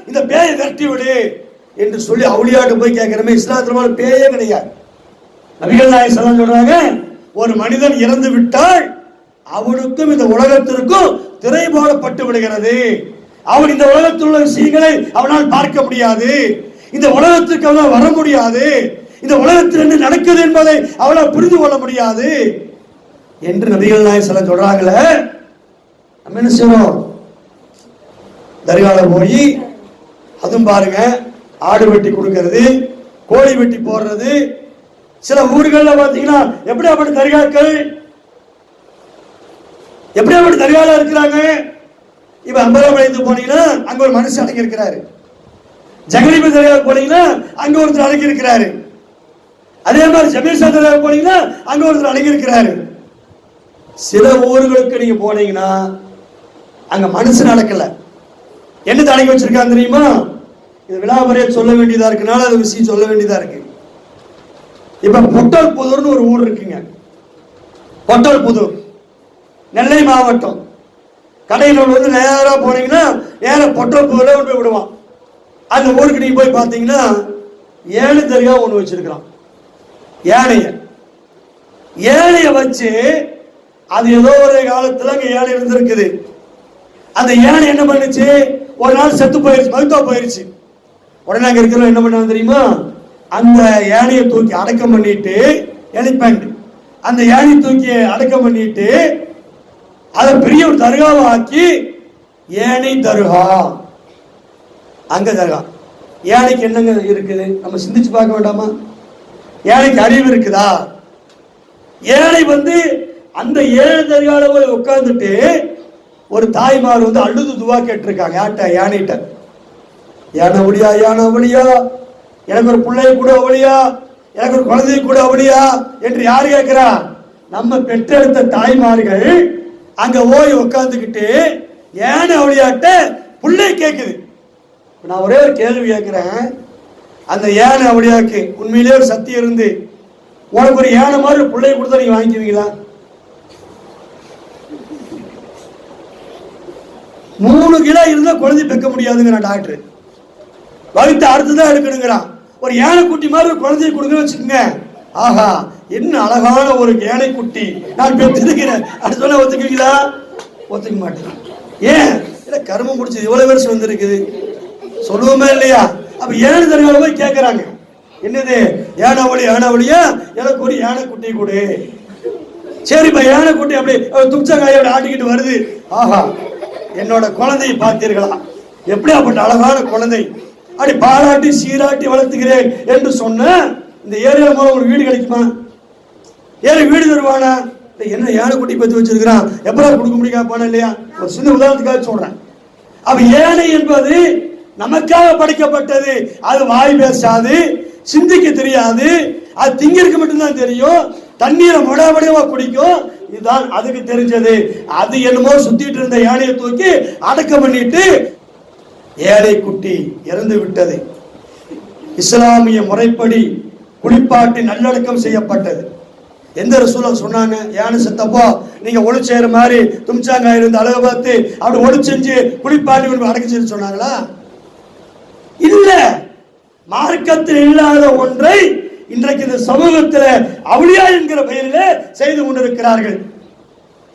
S2: இந்த பேயை விரட்டி விடு என்று சொல்லி அவளியாட்டு போய் கேட்கிறமே. இஸ்லாத்துல பேயே கிடையாது. நபிகள் நாயகம் ஸல்லல்லாஹு அலைஹி வஸல்லம் சொல்றாங்க, ஒரு மனிதன் இறந்து விட்டால் அவனுக்கும் இந்த உலகத்திற்கும் திரை போடப்பட்டு விடுகிறது. அவன் இந்த உலகத்தில் உள்ள விஷயங்களை அவனால் பார்க்க முடியாது, இந்த உலகத்துக்கு அவனால் வர முடியாது, இந்த உலகத்தில் என்ன நடக்குது என்பதை அவளால் புரிந்து கொள்ள முடியாது என்று நபிகள் நாயகம் ஸல்லல்லாஹு அலைஹி வஸல்லம் சொல்றாங்களே. நம்ம என்ன செய்யணும்? தர்கால போய் அதுவும் பாருங்க, ஆடு வெட்டி கொடுக்கறது, கோழி வெட்டி போடுறது. சில ஊர்கள்ல பாத்தீங்கன்னா எப்படி அப்படி தர்காக்கள் எப்படியாப்பட்ட தர்கால இருக்கிறாங்க? இப்ப அம்பலபாளையத்துக்கு போனீங்கன்னா அங்க ஒரு மனுஷன் அடங்கி இருக்கிறாரு. ஜெகலிபதி தர்காவுக்கு போனீங்கன்னா அங்க ஒருத்தர் அடங்கி இருக்கிறாரு. அதே மாதிரி ஜமீஷா தர்காவுக்கு போனீங்கன்னா அங்க ஒருத்தர் அடங்கி இருக்கிறாரு. சில ஊர்களுக்கு நீங்க போனீங்கன்னா அங்க மனுஷன் நடக்கல, என்ன அடங்கி வச்சிருக்காங்க தெரியுமா? இது விழாவறைய சொல்ல வேண்டியதா இருக்குனால அது விஷயம் சொல்ல வேண்டியதா இருக்கு. இப்ப பொட்டல் புதூர்னு ஒரு ஊர் இருக்குங்க. பொட்டல் புதூர் நெல்லை மாவட்டம். கடையில் வந்து நேரா போனீங்கன்னா நேர பொட்டல் புதூர்ல போய் விடுவான். அந்த ஊருக்கு நீங்க போய் பார்த்தீங்கன்னா ஏழு தர்கா ஒண்ணு வச்சிருக்கிறான். ஏழைய வச்சு அது ஏதோ ஒரு காலத்துல அங்க ஏழை இருந்திருக்குது. அந்த ஏழை என்ன பண்ணுச்சு, ஒரு நாள் செத்து போயிருச்சு, மருத்துவ போயிருச்சு. உடனே அங்க இருக்கிறவங்க என்ன பண்ணாங்க தெரியுமா? அந்த யானையை தூக்கி அடக்கம் பண்ணிட்டு, எலிபென்ட் அந்த யானையை தூக்கி அடக்கம் பண்ணிட்டு அதை பெரிய ஒரு தர்காவை ஆக்கி ஏனை தர்கா. அங்க தர்கா. யானைக்கு என்னங்க இருக்குது? நம்ம சிந்திச்சு பார்க்க வேண்டாமா? யானைக்கு அறிவு இருக்குதா? ஏழை வந்து அந்த ஏழு தர்கால போய் உட்கார்ந்துட்டு ஒரு தாய்மார் வந்து அழுது துவா கேட்டிருக்காங்க. யார்கிட்ட? யானைகிட்ட. யானை ஒளியா, யானை ஒளியா, எனக்கு ஒரு பிள்ளை கூட அவளியா, எனக்கு ஒரு குழந்தை கூட அவளியா என்று யாரு கேட்கிறா? நம்ம பெற்றெடுத்த தாய்மார்கள் அங்க ஓய் உட்கார்ந்துக்கிட்டு யானை அவளியாட்ட பிள்ளை கேட்குது. நான் ஒரே ஒரு கேள்வி கேட்கிறேன். அந்த யானை அவளியாக்கு உண்மையிலே ஒரு சக்தி இருந்து உனக்கு ஒரு யானை மாதிரி பிள்ளை கொடுத்தா நீங்க வாங்கிக்குவீங்களா? 3 கிலோ இருந்தா குழந்தை பெக்க முடியாதுங்கிற டாக்டர். வகுத்து அடுத்துதான் எடுக்கணுங்கிறான். ஒரு யானை குட்டி மாதிரி ஒரு குழந்தைய கொடுங்க வச்சுக்கோங்க. ஆஹா, என்ன அழகான ஒரு யானை குட்டி நான் பெற்றிருக்கிறேன் அது சொல்ல ஒத்துக்குவீங்களா? ஒத்துக்க மாட்டேன். ஏன்? இல்ல கருமம் முடிச்சது இவ்வளவு வருஷம் வந்திருக்குது சொல்லுவோமே இல்லையா? அப்ப ஏழு தர்கால போய் கேட்கறாங்க, என்னது யானை ஒளியா, எனக்கு ஒரு யானை குட்டி கொடு. சரிப்பா, யானை குட்டி அப்படி துப்சங்காயோட ஆட்டிக்கிட்டு வருது. ஆஹா, என்னோட குழந்தையை பார்த்தீர்களா? எப்படியாப்பட்ட அழகான குழந்தை, அப்படி பாராட்டி சீராட்டி வளர்த்துகிறேன் என்று சொன்ன இந்த ஏரியால மூலம் ஒரு வீடு கிடைக்குமா? ஏழை வீடு தருவானா? என்ன யானை குட்டி பத்தி வச்சிருக்கிறான், எப்பதான் கொடுக்க முடியாப்பான இல்லையா? ஒரு சின்ன உதாரணத்துக்காக சொல்றேன். அப்ப ஏழை என்பது நமக்காக படைக்கப்பட்டது. அது வாய் பேசாது, சிந்திக்க தெரியாது, அது திங்கிறதுக்கு மட்டும்தான் தெரியும், தண்ணீரை மொடமொடமா குடிக்கும். இதுதான் அதுக்கு தெரிஞ்சது. அது என்னமோ சுத்திட்டு இருந்த யானையை தூக்கி அடக்கம் பண்ணிட்டு ஏழை குட்டி இறந்து விட்டது. இஸ்லாமிய முறைப்படி குளிப்பாட்டி நல்லடக்கம் செய்யப்பட்டது. எந்த ரசூலா சொன்னாங்க யானை செத்தப்போ நீங்க ஒளி செய்யற மாதிரி தும்சாங்க இருந்து அழக பார்த்து அப்படி ஒளி செஞ்சு குளிப்பாட்டி அடக்கம் சொன்னாங்களா? இல்ல. மார்க்கத்தில் இல்லாத ஒன்றை இன்றைக்கு இந்த சமூகத்தில் அவுலியா என்கிற பெயரில் செய்து கொண்டிருக்கிறார்கள்.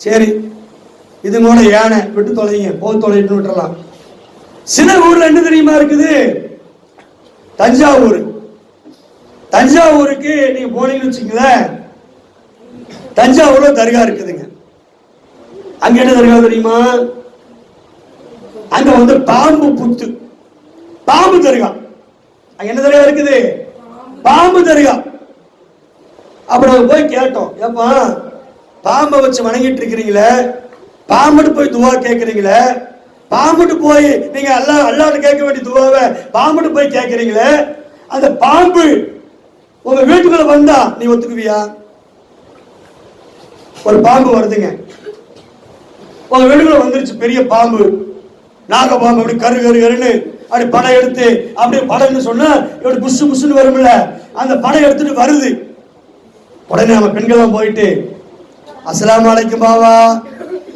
S2: சரி, இது கூட யானை விட்டு தொலைங்க, போய் தொலைன்னு விட்டுறலாம். சில ஊர்ல என்ன தெரியுமா இருக்குது? தஞ்சாவூர். தஞ்சாவூருக்கு நீங்க போனீங்கன்னு வச்சுங்களேன், தஞ்சாவூர்ல தர்கா இருக்குதுங்க. அங்க என்ன தர்கா தெரியுமா? அங்க வந்து பாம்பு புத்து, பாம்பு தர்கா. அங்க என்ன தர்கா இருக்குது? பாம்பு தர்கா. அப்புறம் போய் கேட்டோம், ஏப்பா பாம்பை வச்சு வணங்கிட்டு இருக்கிறீங்களே, பாம்புட்டு போய் துவா கேட்கறீங்களே, பாம்புட்டு போய் நீங்க அல்லாஹ்ட்ட கேட்க வேண்டிய துவாவை பாம்புட்டு போய் கேட்கறீங்களே, அந்த பாம்பு உங்க வீட்டுக்குள்ள வந்தா நீ ஒத்துக்குவியா? ஒரு பாம்பு வருதுங்க, உங்க வீட்டுக்குள்ள வந்துருச்சு பெரிய பாம்பு, நாக பாம்பு, அப்படி கரு கரு கருன்னு அப்படி படம் எடுத்து அப்படியே படம்னு சொன்னா இப்படி புஷு புஷுன்னு வரும்ல, அந்த படம் எடுத்துட்டு வருது. உடனே நம்ம பெண்கள் போயிட்டு அஸ்ஸலாமு அலைக்கும் பாவா,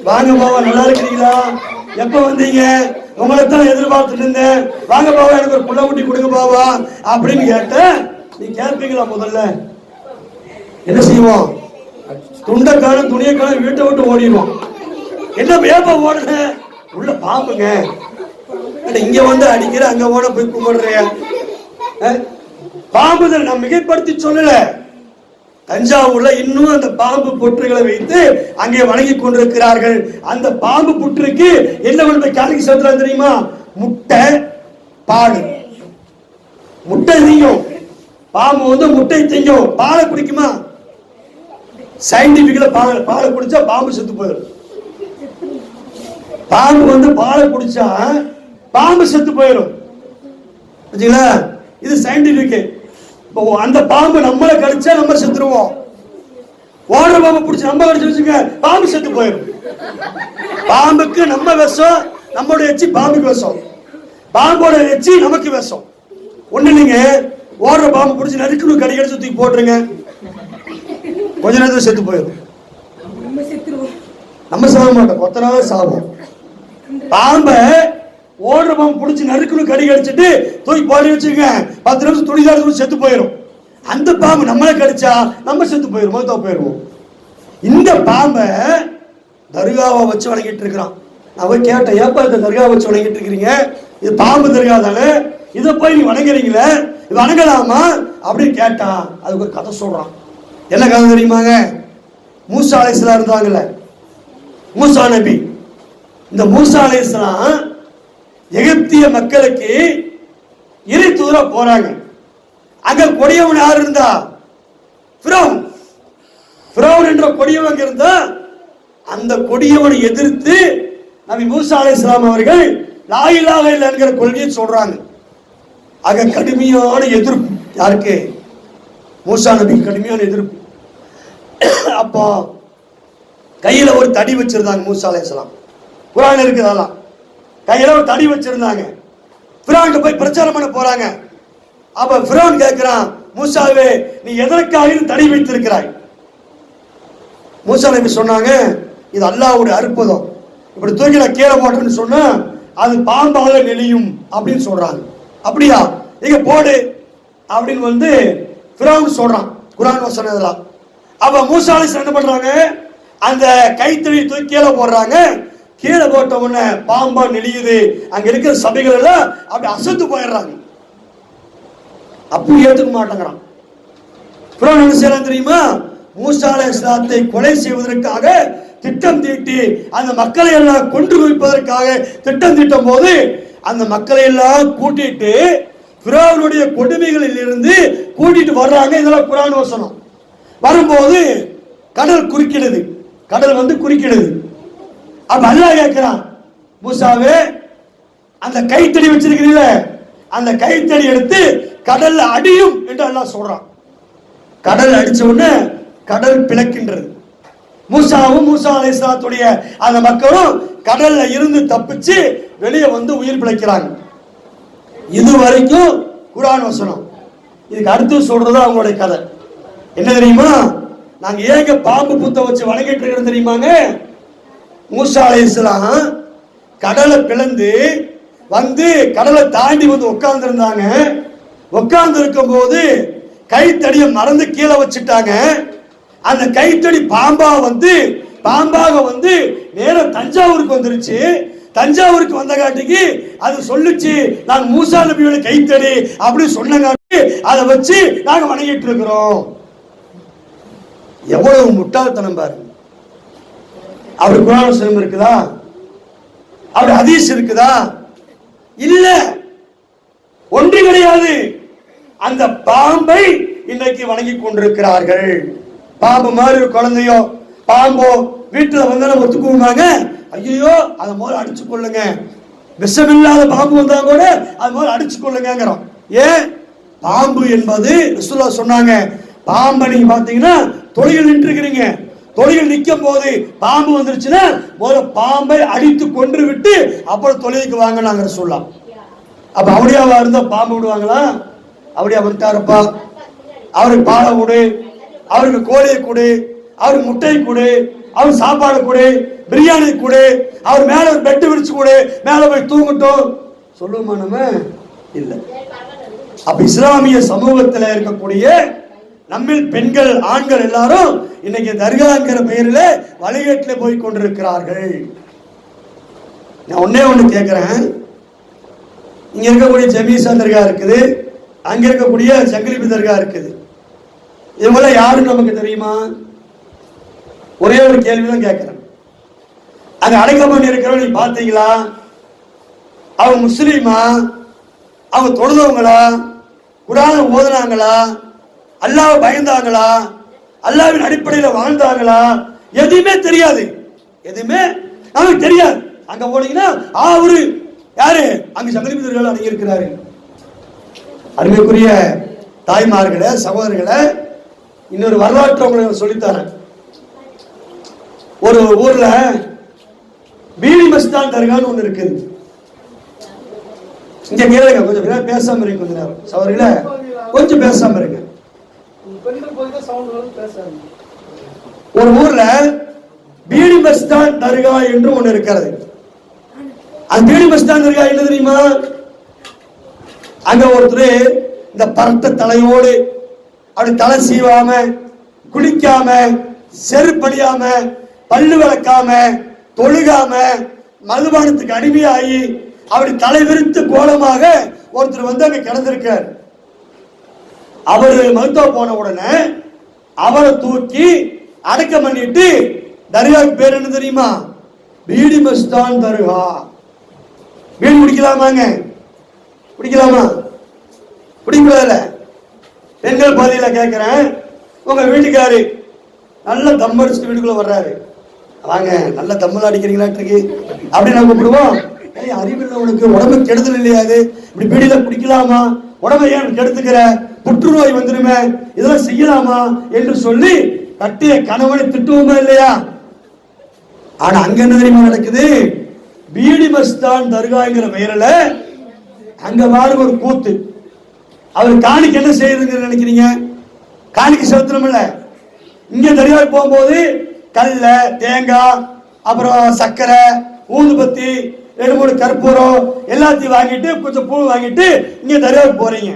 S2: வாங்க பாவா, நல்லா இருக்கிறீங்களா, எப்ப வந்தீங்க, உங்களை தான் எதிர்பார்த்துட்டு இருந்தேன், வாங்க பாவா எனக்கு ஒரு புள்ள குட்டி கொடுங்க பாவா அப்படின்னு கேட்ட நீ கேட்பீங்களா? முதல்ல என்ன செய்வோம்? துண்டைக்கான துணியக்கான வீட்டை விட்டு ஓடிடுவோம். என்ன வேப்ப ஓடுன, உள்ள பாம்புங்க, இங்க வந்து அடிக்கிற, அங்க ஓட போய் கும்பிடுறிய பாம்புதல். நான் மிகைப்படுத்தி சொல்லல. தஞ்சாவூர்ல இன்னும் அந்த பாம்பு புற்றுகளை வைத்து அங்கே வணங்கி கொண்டிருக்கிறார்கள். அந்த பாம்பு புற்றுக்கு என்ன கொண்டு போய் காலிக்கு சேர்த்துறா தெரியுமா? முட்டை, பால். முட்டை திங்கும் பாம்பு, வந்து முட்டை திங்கும், பாலை குடிக்குமா? சயின்டிபிக்ல பாலை குடிச்சா பாம்பு செத்து போயிடும். பாம்பு வந்து பாலை குடிச்சா பாம்பு செத்து போயிடும். இது சயின்டிபிக். அந்த பாம்பு நம்மளை கடிச்சா நம்ம செத்துருவோம். ஓடுற பாம்பு பிடிச்சி நம்ம கடிச்சு வச்சுங்க பாம்பு செத்து போயிடும். பாம்புக்கு நம்ம விஷம், நம்மளோட எச்சி பாம்புக்கு விஷம், பாம்போட எச்சி நமக்கு விஷம். ஒண்ணு இல்லைங்க, ஓடுற பாம்பு பிடிச்சி நறுக்கணும் கடி கடிச்சு தூக்கி போட்டுருங்க, கொஞ்ச நேரத்தில் செத்து போயிடும். நம்ம சாக மாட்டோம், கொத்த நாள் சாவோம். பாம்பை ஓடுற பாம்பு பிடிச்சி நறுக்கணும் கடி கடிச்சிட்டு தூக்கி போடி வச்சுங்க, 10 நிமிஷம் துணிதாரத்துக்கு செத்து போயிடும். அந்த பாம்பு நம்மளை கடிச்சா நம்ம செத்து போயிடும், மொத்தா போயிடுவோம். இந்த பாம்பை தர்காவை வச்சு வணங்கிட்டு இருக்கிறான். அவன் கேட்டேன், ஏப்பா இந்த தர்காவை வச்சு வணங்கிட்டு இருக்கிறீங்க, இது பாம்பு தர்கா தானே, இதை போய் நீ வணங்குறீங்களே, இது வணங்கலாமா அப்படின்னு கேட்டான். அதுக்கு ஒரு கதை சொல்றான். என்ன கதை தெரியுமாங்க? மூசா அலைஹிஸ்ஸலாம் இருந்தாங்கல்ல, மூசா நபி. இந்த மூசா அலைஹிஸ்ஸலாம் எகிப்திய மக்களுக்கு இறை தூதரா போறாங்க. அங்க கொடியவன் யார் இருந்தா? ஃபிரௌன். ஃபிரௌன் என்ற கொடியவன் இருந்தா. அந்த கொடியவனை எதிர்த்து நபி மூசா அலைஹிஸ்ஸலாம் அவர்கள் லா இலாஹ இல்லல்லாஹ் என்கிற கொள்கையை சொல்றாங்க. அங்க கடுமையான எதிர்ப்பு. யாருக்கு? மூசா நபி கடுமையான எதிர்ப்பு. அப்போ கையில ஒரு தடி வச்சிருந்தாங்க மூசா அலைஹிஸ்ஸலாம். குர்ஆன்ல இருக்குதெல்லாம். கையில ஒரு தடி வச்சிருந்தாங்க. ஃபிரௌன் போய் பிரச்சாரம் பண்ண போறாங்க. அப்ப ஃபிரௌன் கேட்கிறான், மூசாவே நீ எதற்காக தடி வைத்திருக்கிறாய்? மூசா நபி சொன்னாங்க, இது அல்லாஹ்வுடைய அற்புதம், இப்படி தூக்கி நான் கீழே போட்டேன்னு சொன்னா அது பாம்பாக நெளியும் அப்படின்னு சொல்றாங்க. அப்படியா, நீங்க போடு அப்படின்னு வந்து ஃபிரௌன் சொல்றான். குர்ஆன் வசனம் இதெல்லாம். அப்ப மூசா அலைஹிஸ்ஸலாம் என்ன பண்றாங்க? அந்த கைத்தடி தூக்கி கீழே போடுறாங்க. கீழே போட்ட உடனே பாம்பா நெளியுது. அங்க இருக்கிற சபைகள் எல்லாம் அப்படி அசத்து போயிடுறாங்க. அப்படி ஏத்துக்க மாட்டேங்கிறான். ஃபிரௌன் என்ன செய்யறான் தெரியுமா? மூசா அலைஹிஸ்ஸலாத்தை கொலை செய்வதற்காக திட்டம் தீட்டி அந்த மக்களை எல்லாம் கொன்று குவிப்பதற்காக திட்டம் தீட்டும் போது அந்த மக்களை எல்லாம் கூட்டிட்டு ஃபிரௌனுடைய கொடுமைகளில் இருந்து கூட்டிட்டு வர்றாங்க. இதெல்லாம் குர்ஆன் வசனம். வரும்போது கடல் குறுக்கிடுது. கடல் வந்து குறுக்கிடுது. அப்ப அல்லாஹ் கேட்கிறான், மூசாவே அந்த கைத்தடி வச்சிருக்கிறீங்கள, அந்த கைத்தடி எடுத்து கடல்ல அடியும் என்று அல்லாஹ் சொல்றான். கடல் அடிச்ச உடனே கடல் பிளக்கின்றது. மூசாவும் மூசா அலைஹிஸ்ஸலாத்துடைய அந்த மக்களும் கடல்ல இருந்து தப்பிச்சு வெளியே வந்து உயிர் பிழைக்கிறாங்க. இது வரைக்கும் குர்ஆன் வசனம். இதுக்கு அடுத்து சொல்றது அவங்களுடைய கதை. என்ன தெரியுமா? நாங்க ஏங்க பாம்பு புத்த வச்சு வணங்கிட்டு இருக்கிறோம் தெரியுமாங்க? மூசா அலைஹிஸ்ஸலாம் கடலை பிளந்து வந்து கடலை தாண்டி வந்து உட்கார்ந்து இருந்தாங்க. உட்கார்ந்து இருக்கும் போது கைத்தடியை மறந்து கீழே வச்சுட்டாங்க. அந்த கைத்தடி பாம்பாக வந்து நேரம் தஞ்சாவூருக்கு வந்துருச்சு. தஞ்சாவூருக்கு வந்த காட்டிக்கு அது சொல்லுச்சு, நான் மூசா நபியோட கைத்தடி அப்படி சொன்னங்காட்டி அதை வச்சு நாங்க வணங்கிட்டு இருக்கிறோம். எவ்வளவு முட்டாள்தனம் பாருங்க. அவர் குர்ஆன் வசனம் இருக்குதா? அவர் ஹதீஸ் இருக்குதா? இல்ல, ஒன்று கிடையாது. அந்த பாம்பை இன்றைக்கு வணங்கி கொண்டிருக்கிறார்கள். பாம்பு மாதிரி ஒரு குழந்தையோ பாம்போ வீட்டுல வந்தாலும் ஒத்துக்குவாங்க. ஐயோ அதை முதல்ல அடிச்சு கொள்ளுங்க, விஷமில்லாத பாம்பு வந்தா கூட அது முதல்ல அடிச்சு கொள்ளுங்கிறோம். ஏன்? பாம்பு என்பது ரசூலுல்லாஹ் சொன்னாங்க, பாம்பை நீங்க பாத்தீங்கன்னா தொழில் நின்று இருக்கிறீங்க, தொழில் நிற்கும் போது பாம்பு வந்துருச்சுன்னா முதல்ல பாம்பை அடித்து கொன்று விட்டு அப்புறம் தொழிலுக்கு வாங்க நாங்க சொல்லலாம். அப்ப அவடியாவா இருந்தா பாம்பு விடுவாங்களா? அப்படியா வந்துட்டாருப்பா, அவருக்கு பாலை கொடு, அவருக்கு கோழியை கொடு, அவருக்கு முட்டை கொடு, அவருக்கு சாப்பாடு கொடு, பிரியாணி கொடு, அவர் மேல ஒரு பெட்டு விரிச்சு கொடு, மேல போய் தூங்கட்டும் சொல்லுமா? நம்ம இல்ல. அப்ப இஸ்லாமிய சமூகத்தில் இருக்கக்கூடிய நம்மில் பெண்கள் ஆண்கள் எல்லாரும் இன்னைக்கு தர்காங்கிற பெயரில் வழிகேட்டில் போய் கொண்டிருக்கிறார்கள். நான் ஒன்னே ஒண்ணு கேட்கிறேன். இங்க இருக்கக்கூடிய ஜமீசா தர்கா இருக்குது, அங்க இருக்கக்கூடிய சங்கிலிபி தர்கா இருக்குது. இவங்கள யாருன்னு நமக்கு தெரியுமா? ஒரே ஒரு கேள்விதான் கேட்கிறேன். அங்க அடக்கம் இருக்கிறவங்க நீ பாத்தீங்களா? அவங்க முஸ்லீமா? அவங்க தொழுதவங்களா? குர்ஆனை ஓதுனாங்களா? அல்லாஹ்வை பயந்தாங்களா? அல்லாஹ்வின் அடிப்படையில் வாழ்ந்தாங்களா? எதுவுமே தெரியாது. எதுவுமே நமக்கு தெரியாது. அங்க போனீங்கன்னா அவரு யாரு அங்க சங்கலிபிதர்கள் அடங்கி இருக்கிறாரு. அருமைக்குரிய தாய்மார்களே, சகோதரர்களே, இன்னொரு வரலாற்று உங்களுக்கு சொல்லித்தரேன். ஒரு ஊர்ல பீடி மஸ்தான் தர்கான்னு ஒண்ணு இருக்குது. இங்க கேளுங்க, கொஞ்சம் பேசாம இருங்க, கொஞ்ச நேரம் சகோதரர்களே கொஞ்சம் பேசாம இருங்க. ஒரு ஊர்ல பீடி மஸ்தான் தர்கா என்று ஒண்ணு இருக்கிறது. அந்த பீடி மஸ்தான் தர்கா என்ன தெரியுமா? அங்க ஒருத்தர் இந்த பரட்ட தலையோடு அப்படி தலை சீவாம, குளிக்காம, செருப்படியாம, பல்லு விளக்காம, தொழுகாம, மதுபானத்துக்கு அடிமையாகி அப்படி தலை விரித்து கோலமாக ஒருத்தர் வந்து அங்க கிடந்திருக்கார். அவரு மருத்துவ போன உடனே அவரை தூக்கி அடக்கம் பண்ணிட்டு தர்காவுக்கு பேர் என்ன தெரியுமா? பீடி மஸ்தான் தர்கா. பீடி குடிக்கலாமாங்க? குடிக்கலாமா? குடிக்கல. பெண்கள் பாதியில கேட்கிறேன், உங்க வீட்டுக்காரு நல்ல தம் அடிச்சுட்டு வீட்டுக்குள்ள வர்றாரு, வாங்க நல்ல தம்மல் அடிக்கிறீங்களாட்டு அப்படி நம்ம கூப்பிடுவோம். அறிவில்லை உனக்கு, உடம்பு கெடுதல் இல்லையாது, இப்படி பீடியில குடிக்கலாமா, உடம்பை ஏன் கெடுத்துக்கிற, புற்றுநோய் வந்துருமே, இதெல்லாம் செய்யலாமா என்று சொல்லி கட்டிய கணவனை திட்டுவோமா இல்லையா? ஆனா அங்க என்ன தெரியுமா நடக்குது? பீடி மஸ்தான் தர்காங்கிற பெயரில் அங்க பாருங்க ஒரு கூத்து. அவர் காணிக்கு என்ன செய்யுதுன்னு நினைக்கிறீங்க? காணிக்கு செலுத்தணும்ல. இங்க தர்காவுக்கு போகும்போது கல்ல, தேங்காய், அப்புறம் சர்க்கரை, ஊதுபத்தி, 2-3 கற்பூரம் எல்லாத்தையும் வாங்கிட்டு கொஞ்சம் பூ வாங்கிட்டு இங்க தர்காவுக்கு போறீங்க.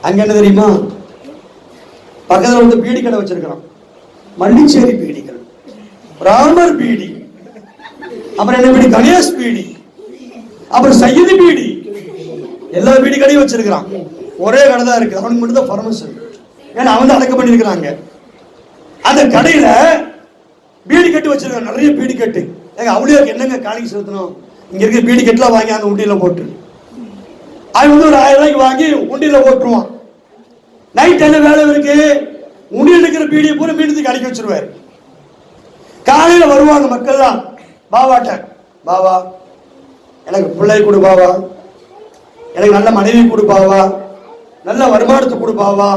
S2: அங்க என்ன தெரியுமா? பக்கத்துல வந்து பீடி கடை வச்சிருக்கிறோம். மல்லிச்சேரி பீடிகள், ராமர் பீடி, அப்புறம் என்ன பீடி, கணேஷ் பீடி, அப்புறம் சையது பீடி, எல்லா பீடி கடையும் வச்சிருக்கிறான். ஒரே கடை தான் இருக்கு, அவனுக்கு மட்டும் தான் பர்மிஷன். ஏன்னா அவன் தான் அடக்கம் பண்ணிருக்கிறாங்க. அந்த கடையில பீடி கட்டு வச்சிருக்காங்க, நிறைய பீடி கட்டு. எங்க அவளியாக்கு என்னங்க காணிக்கு செலுத்தணும்? இங்க இருக்க பீடி கட்டுலாம் வாங்கி அந்த உண்டியில போட்டு அவன் வந்து ஒரு 1000 ரூபாய்க்கு வாங்கி உண்டியில போட்டுருவான். நைட் என்ன வேலை இருக்கு? உண்டியில் இருக்கிற பீடியை பூரா மீனத்துக்கு அடக்கி வச்சிருவாரு. காலையில வருவாங்க மக்கள்லாம், பாபாட்ட, பாபா எனக்கு பிள்ளை கொடு பாபா, எனக்கு நல்ல மனைவி கொடு பாபா, நல்ல வருமானத்தை கொடு பாபா,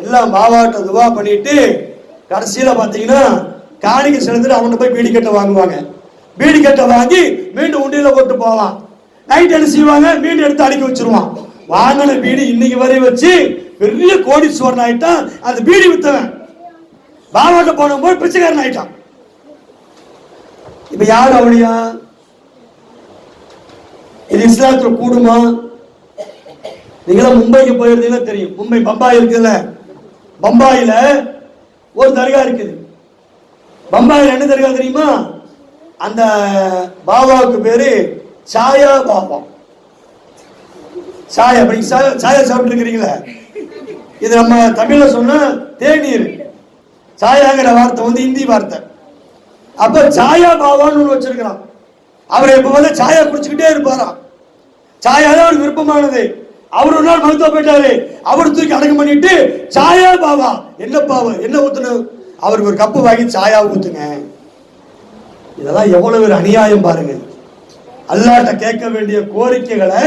S2: எல்லாம் பாபாட்ட துவா பண்ணிட்டு கடைசியில பாத்தீங்கன்னா காணிக்கை செலுத்திட்டு அவனை போய் பீடி கட்டை வாங்குவாங்க. பீடி கட்டை வாங்கி மீண்டும் உண்டியில போட்டு போவான். நைட் என்ன செய்வாங்க? மீண்டும் எடுத்து அடக்கி வச்சிருவான். வாங்கின பீடி இன்னைக்கு வரை வச்சு பெரிய கோடீஸ்வரன் ஆயிட்டான். அந்த பீடி வித்தவன் பாபாட்ட போன போய் பிச்சைக்காரன் ஆயிட்டான். இப்ப யார் அவளியா? இது இஸ்லாத்துல கூடுமா? நீங்களாம் மும்பைக்கு போயிருந்தீங்கன்னா தெரியும். மும்பை பம்பாய் இருக்குதுல்ல, பம்பாயில ஒரு தர்கா இருக்குது. பம்பாயில என்ன தர்கா தெரியுமா? அந்த பாபாவுக்கு பேரு சாயா பாபா. சாயா, சாயா சாப்பிட்டு இருக்கிறீங்களா? இது நம்ம தமிழ்ல சொன்ன தேநீர். சாயாங்கிற வார்த்தை வந்து இந்தி வார்த்தை. அப்ப சாயா பாபான்னு வச்சிருக்கிறான். அவர் எப்ப வந்து சாயா குடிச்சுக்கிட்டே இருப்பாராம். சாயா தான் அவருக்கு விருப்பமானது. அவர் ஒரு நாள் மருத்துவ போயிட்டாரு, அவர் தூக்கி அடக்கம் பண்ணிட்டு சாயா பாபா என்ன பாவ என்ன ஊத்தணும், அவருக்கு ஒரு கப்பு வாங்கி சாயா ஊத்துங்க. இதெல்லாம் எவ்வளவு ஒரு அநியாயம் பாருங்க. அல்லாட்ட கேட்க வேண்டிய கோரிக்கைகளை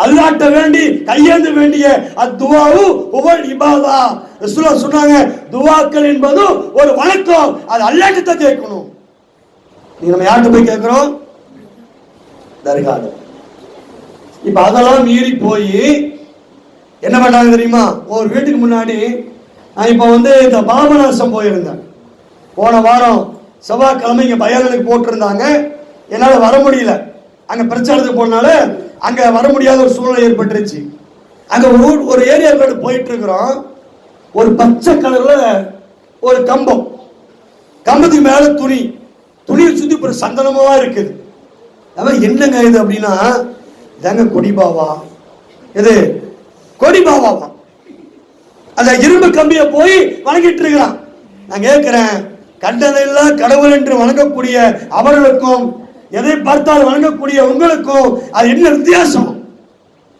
S2: அல்லாட்ட வேண்டி கையேந்த வேண்டிய அத்துவாவு உவல் இபாதா. ரசூலுல்லாஹ் சொன்னாங்க, துவாக்கள் என்பது ஒரு வணக்கம், அது அல்லாட்ட தான் கேட்கணும். நீங்க நம்ம யார்கிட்ட போய் கேட்கிறோம்? தர்கால. இப்ப அதெல்லாம் மீறி போய் என்ன பண்ணாங்க தெரியுமா? ஒரு வீட்டுக்கு முன்னாடி நான் இப்ப வந்து இந்த பாபநாசம் போயிருந்தேன். போன வாரம் செவ்வாய்க்கிழமை இங்க பயானுக்கு போட்டிருந்தாங்க. என்னால வர முடியல, அங்க பிரச்சாரத்துக்கு போனால அங்க வர முடியாத ஒரு சூழ்நிலை ஏற்பட்டுருச்சு. அங்க ஒரு ஏரியாவுக்கு போயிட்டு இருக்கிறோம். ஒரு பச்சை கலர்ல ஒரு கம்பம், கம்பத்துக்கு மேல துணியை சுத்தி ஒரு சந்தனமா இருக்குது. என்னங்க இது அப்படின்னா, இதாங்க கொடிபாவா, இது கொடிபாவாவா. அந்த இரும்பு கம்பிய போய் வணங்கிட்டு இருக்கிறான். நான் கேட்கிறேன், கண்டதெல்லாம் கடவுள் என்று வணங்கக்கூடிய அவர்களுக்கும் எதை பார்த்தால் வணங்கக்கூடிய உங்களுக்கும் அது என்ன வித்தியாசம்?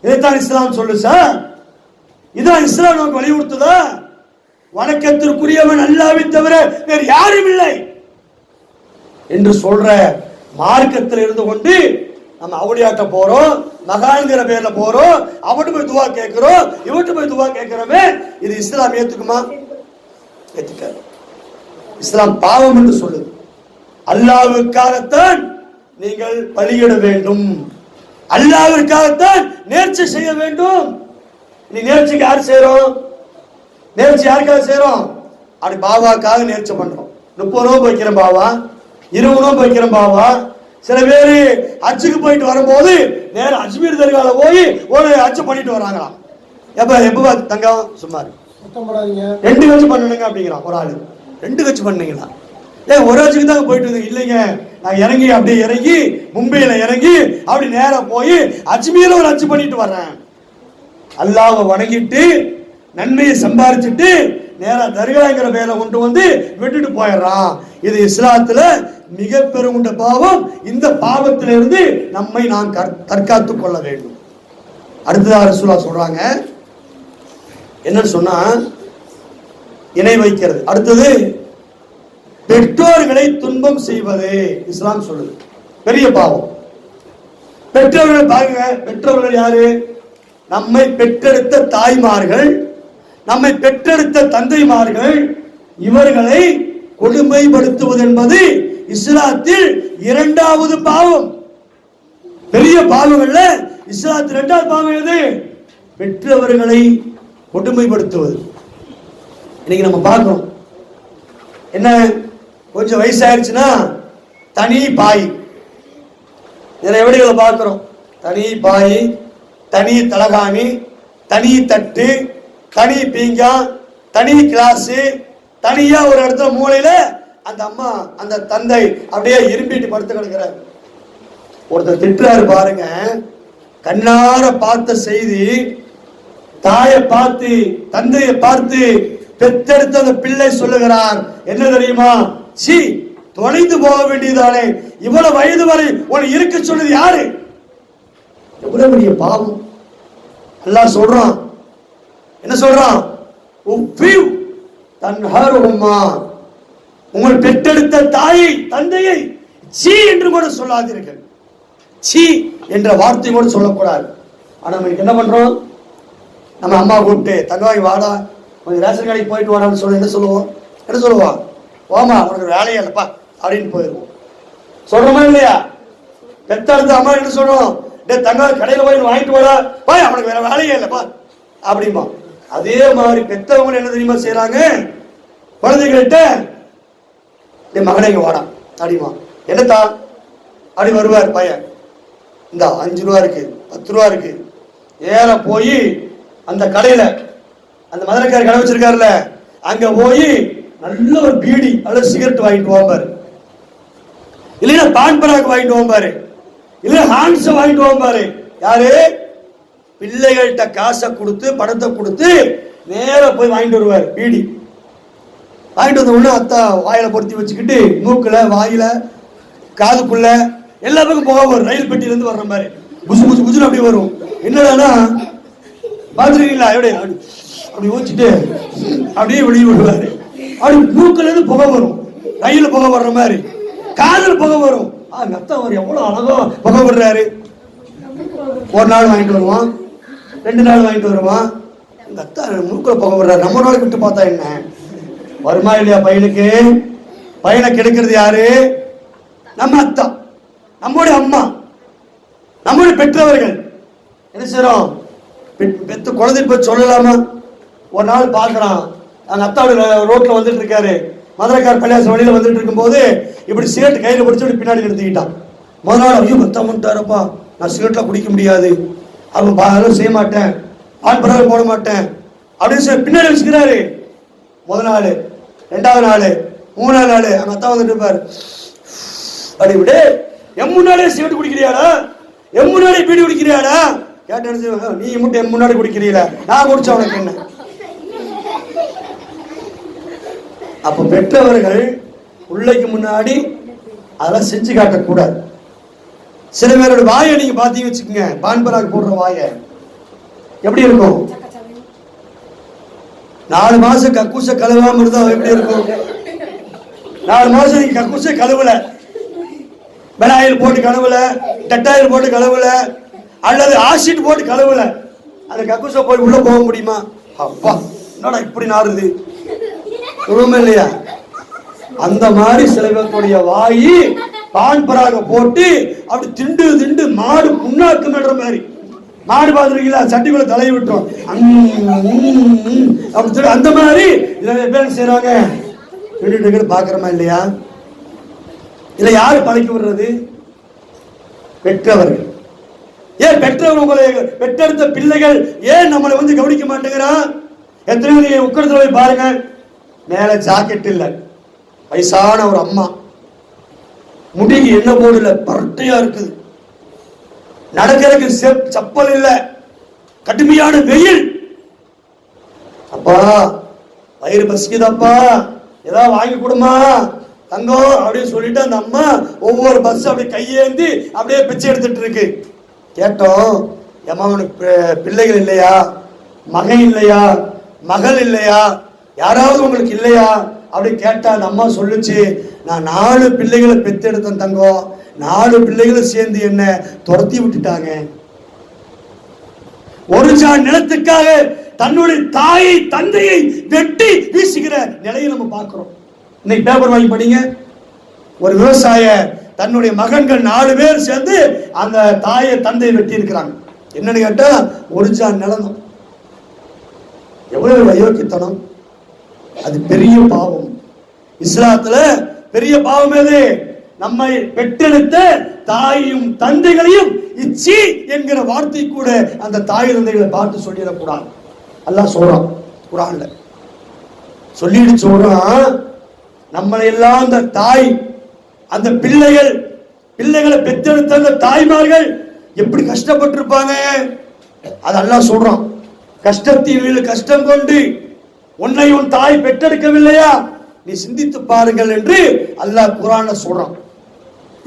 S2: இதைத்தான் இஸ்லாம் சொல்லு சார். இதான் இஸ்லாம் நமக்கு வலியுறுத்துதா? வணக்கத்திற்குரியவன் அல்லாஹ்வை தவிர வேறு யாரும் இல்லை என்று சொல்ற மார்க்கத்தில் இருந்து கொண்டு நம்ம அவளியாட்ட போறோம், மகான்கிற பேர்ல போறோம், அவட்டு போய் துவா கேட்கிறோம், இவட்டு போய் துவா கேட்கிறோமே, இது இஸ்லாம் ஏத்துக்குமா? ஏத்துக்காது. இஸ்லாம் பாவம் என்று சொல்லுது. அல்லாஹ்வுக்காகத்தான் நீங்கள் பலியிட வேண்டும், அல்லாஹ்வுக்காகத்தான் நேர்ச்சி செய்ய வேண்டும். நீ நேர்ச்சிக்கு யார் செய்யறோம்? நேர்ச்சி யாருக்காக செய்யறோம்? அப்படி பாபாக்காக நேர்ச்சி பண்றோம். 30 ரூபா வைக்கிறேன் பாவா, 20 ரூபா வைக்கிறேன் பாவா. சில பேரு அச்சுக்கு போயிட்டு வரும்போது நேரம் அஜ்மீர் தர்கால போய் ஒரு அச்சு பண்ணிட்டு வராங்களாம். எப்ப தங்கம் சும்மா 2 கட்சி பண்ணணுங்க அப்படிங்கிறான் ஒரு ஆளு. 2 கட்சி பண்ணீங்களா? ஒரு அச்சுக்கு தாங்க போயிட்டு இல்லைங்க, நான் இறங்கி அப்படியே இறங்கி மும்பையில இறங்கி அப்படி நேரா போய் அஜ்மீர்ல ஒரு அச்சு பண்ணிட்டு வர்றேன். அல்லாஹ்வை வணங்கிட்டு நன்மையை சம்பாரிச்சுட்டு நேரா தர்காங்கிற பேரை கொண்டு வந்து விட்டுட்டு போயிடுறான். இது இஸ்லாத்துல மிக பெருங்குண்ட பாவம். இந்த பாவத்திலிருந்து நம்மை நாம் தற்காத்துக் கொள்ள வேண்டும். அடுத்ததாக ரசூலுல்லாஹ் சொல்றாங்க என்னன்னு சொன்னா, இணை வைக்கிறது. அடுத்தது பெற்றோர்களை துன்பம் செய்வது இஸ்லாம் சொல்லுது பெரிய பாவம். பெற்றோர்கள் பாருங்க, பெற்றோர்கள் யாரு? நம்மை பெற்றெடுத்த தாய்மார்கள், நம்மை பெற்றெடுத்த தந்தைமார்கள். இவர்களை கொடுமைப்படுத்துவது என்பது இஸ்லாத்தில் 2வது பாவம். பெரிய பாவங்கள்ல இஸ்லாத்தில் 2வது பாவம் எது? பெற்றவர்களை கொடுமைப்படுத்துவது. இன்னைக்கு நம்ம பார்க்கிறோம் என்ன, கொஞ்சம் வயசாயிருச்சுன்னா தனி பாய், நிறைய வீடுகளை பார்க்கிறோம். தனி பாய், தனி தலகாணி, தனி தட்டு, தனி பீங்கா, தனி கிளாஸ், தனியா ஒரு இடத்துல மூலையில அந்த அம்மா அந்த தந்தை அப்படியே இரும்பிட்டு படுத்து கிடக்கிறார். ஒருத்தர் திட்டுறாரு பாருங்க, கண்ணார பார்த்த செய்தி. தாயை பார்த்து தந்தையை பார்த்து பெத்தெடுத்த அந்த பிள்ளை சொல்லுகிறார் என்ன தெரியுமா? சி, தொலைந்து போக வேண்டியதானே, இவ்வளவு வயது வரை உன்னை இருக்க சொன்னது யாரு? எவ்வளவு பெரிய பாவம். அல்லாஹ் சொல்றான், என்ன சொல்றான்? உங்கள் பெற்றெடுத்த தாயை தந்தையை சீ என்று கூட சொல்லாதீர்கள். சீ என்ற வார்த்தை கூட சொல்லக்கூடாது. ஆனா நம்ம என்ன பண்றோம்? நம்ம அம்மா கூப்பிட்டு தங்கவாய் வாடா, கொஞ்சம் ரேஷன் கடைக்கு போயிட்டு வாடான்னு சொல்ல என்ன சொல்லுவோம்? என்ன சொல்லுவோம்? ஓமா உனக்கு வேலையே இல்லப்பா அப்படின்னு போயிடுவோம். சொல்றோமா இல்லையா? பெத்தெடுத்த அம்மா என்ன சொல்றோம்? டே தங்கவாய் கடையில போய் வாங்கிட்டு வாடா, பாய் அவனுக்கு வேற வேலையே இல்லப்பா அப்படிமா. அதே மாதிரி பெத்தவங்க என்ன தெரியுமா செய்யறாங்க? குழந்தைகிட்ட மகனை வாடா அப்படிமா. என்னத்தா அப்படி வருவார் பையன், இந்த 5 ரூபா இருக்கு 10 ரூபா இருக்கு. ஏற போய் அந்த கடையில அந்த மதுரைக்கார கடை வச்சிருக்காருல்ல, அங்க போய் நல்ல ஒரு பீடி அல்லது சிகரெட் வாங்கிட்டு போவாரு, இல்லைன்னா பான் பராக் வாங்கிட்டு போவாரு, இல்ல ஹான்ஸ் வாங்கிட்டு போவாரு. யாரு? பிள்ளைகள்கிட்ட காசை கொடுத்து பணத்தை கொடுத்து நேர போய் வாங்கிட்டு வருவார் பீடி. வாங்கிட்டு வந்த உடனே அத்தா வாயில பொருத்தி வச்சுக்கிட்டு மூக்குல வாயில காதுக்குள்ள எல்லா பக்கம் போக வரும். ரயில் பெட்டியில இருந்து வர்ற மாதிரி புசு புசு புசுன்னு அப்படி வரும். என்னடானா பாத்துருக்கீங்களா? எப்படி அப்படி ஊச்சிட்டு அப்படியே வெளியே விடுவாரு. அப்படி மூக்குல இருந்து புகை வரும், ரயில புகை வர்ற மாதிரி, காதுல புகை வரும். அத்தா அவர் எவ்வளவு அழகா புகை விடுறாரு. ஒரு நாள் வாங்கிட்டு வருவான், 2 நாள் வாங்கிட்டு வருவான். எங்க அத்தா மூக்குல புகை விடுறாரு, நம்ம நாளைக்கு விட்டு பார்த்தா என்ன வருமா இல்லையா? பையனுக்கு பையனை கெடுக்கிறது யாரு? நம்ம அத்தா, நம்முடைய அம்மா, நம்முடைய பெற்றவர்கள். என்ன செய்யறோம்? பெத்த குழந்தை போய் சொல்லலாமா? ஒரு நாள் பாக்குறான், அந்த அத்தாவோட ரோட்ல வந்துட்டு இருக்காரு, மதுரைக்கார் பள்ளியாசம் வழியில வந்துட்டு இருக்கும் போது இப்படி சிகரெட் கையில பிடிச்சு பின்னாடி நிறுத்திக்கிட்டான். முதல் நாள் ஐயோ மொத்தம் பண்ணிட்டாரப்பா, நான் சிகரெட்லாம் குடிக்க முடியாது, அவன் செய்ய மாட்டேன், ஆண் பிறகு போட மாட்டேன் அப்படின்னு பின்னாடி வச்சுக்கிறாரு. முதல் நாள், 2வது நாள், 3வது நாள் அவங்க அத்தா வந்துட்டு இருப்பாரு. அப்படி விடு, எம் முன்னாடியே சிகரெட் குடிக்கிறியாடா, எம் முன்னாடி பீடி குடிக்கிறியாடா கேட்ட, நீ மட்டும் எம் முன்னாடி குடிக்கிறீல, நான் குடிச்ச உனக்கு என்ன? அப்ப பெற்றவர்கள் பிள்ளைக்கு முன்னாடி அதெல்லாம் செஞ்சு காட்டக்கூடாது. சில பேரோட வாயை நீங்க பாத்தீங்க வச்சுக்கோங்க, பான்பராக் போடுற வாயை எப்படி இருக்கும்? 4 மாசம் கக்கூச கழுவாம இருந்தா எப்படி இருக்கும்? 4 மாசம் நீங்க கக்கூச கழுவல, பெனாயில் போட்டு கழுவுல, டெட்டாயில் போட்டு கழுவுல, அல்லது ஆசிட் போட்டு கழுவுல, அந்த கக்கூச போய் உள்ள போக முடியுமா? அப்பா என்னடா இப்படி நாறுது உண்மை இல்லையா? அந்த மாதிரி சில பேருடைய வாயி பான் பராக போட்டு அப்படி திண்டு திண்டு மாடு புண்ணாக்கு நடுற மாதிரி. மாடு பாத்துருக்கீங்களா? சட்டிக்குள்ள தலையை விட்டோம் அப்படி சொல்லி அந்த மாதிரி நிறைய பேர் செய்யறாங்க. பாக்குறோமா இல்லையா? இல்ல யாரு பழக்கி விடுறது? பெற்றவர்கள். ஏன் பெற்றவர் உங்களை பெற்றெடுத்த பிள்ளைகள் ஏன் நம்மளை வந்து கவனிக்க மாட்டேங்கிறான்? எத்தனை பேர் உட்கடத்துல போய் பாருங்க, மேல ஜாக்கெட் இல்ல, வயசான ஒரு அம்மா, முடிக்கு என்ன போடல, பரட்டையா இருக்குது, நடக்கிறதுக்கு சப்பல் இல்ல, கடுமையான வெயில். அப்பா வயிறு பசிக்குதாப்பா, ஏதாவது வாங்கி கொடுமா தங்கம் அப்படின்னு சொல்லிட்டு அந்த அம்மா ஒவ்வொரு பஸ் அப்படியே கையேந்தி அப்படியே பிச்சை எடுத்துட்டு இருக்கு. கேட்டோம், ஏமா உனக்கு பிள்ளைகள் இல்லையா, மகன் இல்லையா, மகள் இல்லையா, யாராவது உங்களுக்கு இல்லையா அப்படின்னு கேட்டா அந்த அம்மா சொல்லுச்சு, நான் 4 பிள்ளைகளை பெத்தெடுத்தேன் தங்கம், 4 பிள்ளைகளை சேர்ந்து என்ன துரத்தி விட்டுட்டாங்க. ஒரு சான் நிலத்துக்காக தன்னுடைய தாயை தந்தையை வெட்டி வீசுகிற நிலையை நம்ம பார்க்கிறோம். இன்னைக்கு பேப்பர் வாங்கி படிங்க, ஒரு விவசாய தன்னுடைய மகன்கள் 4 பேர் சேர்ந்து அந்த தாயை தந்தையை வெட்டி இருக்கிறாங்க. என்னன்னு கேட்டா ஒரு சான் நிலம். எவ்வளவு அயோக்கியத்தனம்! அது பெரிய பாவம். இஸ்லாத்துல பெரிய பாவம் எது? நம்மை பெற்றெடுத்த தாயையும் தந்தைகளையும் இச்சி என்கிற வார்த்தை கூட அந்த தாய் தந்தைகளை பார்த்து சொல்லிடக்கூடாது. அல்லாஹ் சொல்றான் குர்ஆன்ல, சொல்லிட்டு சொல்றான், நம்மளை எல்லாம் அந்த தாய், அந்த பிள்ளைகளை பெற்றெடுத்த அந்த தாய்மார்கள் எப்படி கஷ்டப்பட்டிருப்பாங்க. அது அல்லாஹ் சொல்றான், கஷ்டத்தின் கஷ்டம் கொண்டு உன்னை உன் தாய் பெற்றெடுக்கவில்லையா, நீ சிந்தித்து பாருங்கள் என்று அல்லாஹ் குர்ஆன்ல சொல்றான்.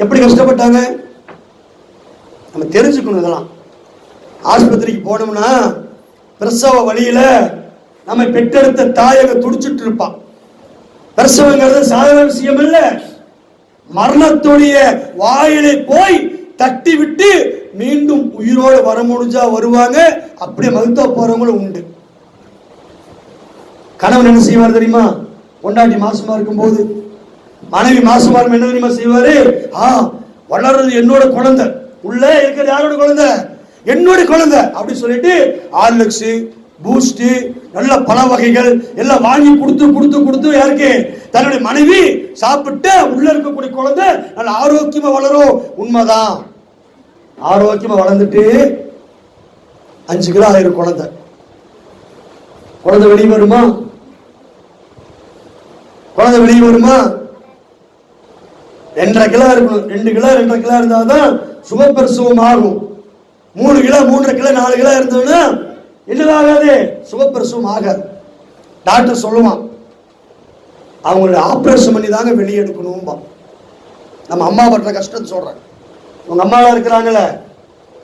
S2: எப்படி கஷ்டப்பட்டாங்க நம்ம தெரிஞ்சுக்கணும். இதெல்லாம் ஆஸ்பத்திரிக்கு போனோம்னா பிரசவ வழியில நம்ம பெற்றெடுத்த தாய் அங்க துடிச்சிட்டு இருப்பான். பிரசவங்கிறது சாதாரண விஷயம் இல்ல. மரணத்துடைய வாயிலை போய் தட்டி விட்டு மீண்டும் உயிரோடு வர முடிஞ்சா வருவாங்க, அப்படியே மருத்துவ போறவங்களும் உண்டு. கணவன் என்ன செய்வார் தெரியுமா? பொண்டாட்டி மாசமா இருக்கும் போது, மனைவி மாசமா இருக்கும், என்ன தெரியுமா செய்வாரு? வளர்றது என்னோட குழந்தை, உள்ள இருக்கிறது யாரோட குழந்தை? என்னோட குழந்தை அப்படி சொல்லிட்டு ஹார்லிக்ஸ், பூஸ்ட், நல்ல பல வகைகள் எல்லாம் வாங்கி கொடுத்து கொடுத்து கொடுத்து யாருக்கு? தன்னுடைய மனைவி சாப்பிட்டு உள்ள இருக்கக்கூடிய குழந்தை நல்ல ஆரோக்கியமா வளரும். உண்மைதான், ஆரோக்கியமா வளர்ந்துட்டு 5 கிலோ ஆயிரம் குழந்தை வெளியே வருமா? குழந்தை வெளியே வருமா? 2.5 கிலோ இருக்கணும். 2 கிலோ 2.5 கிலோ இருந்தாதான் சுகப்பிரசவம் ஆகும். 3 கிலோ 3.5 கிலோ 4 கிலோ இருந்ததுன்னா என்னதாகாது? சுகப்பிரசவம் ஆகாது. டாக்டர் சொல்லுவான், அவங்களோட ஆபரேஷன் பண்ணி தாங்க வெளியே எடுக்கணும். நம்ம அம்மா பண்ற கஷ்டத்தை சொல்றேன். உங்க அம்மாலாம் இருக்கிறாங்களே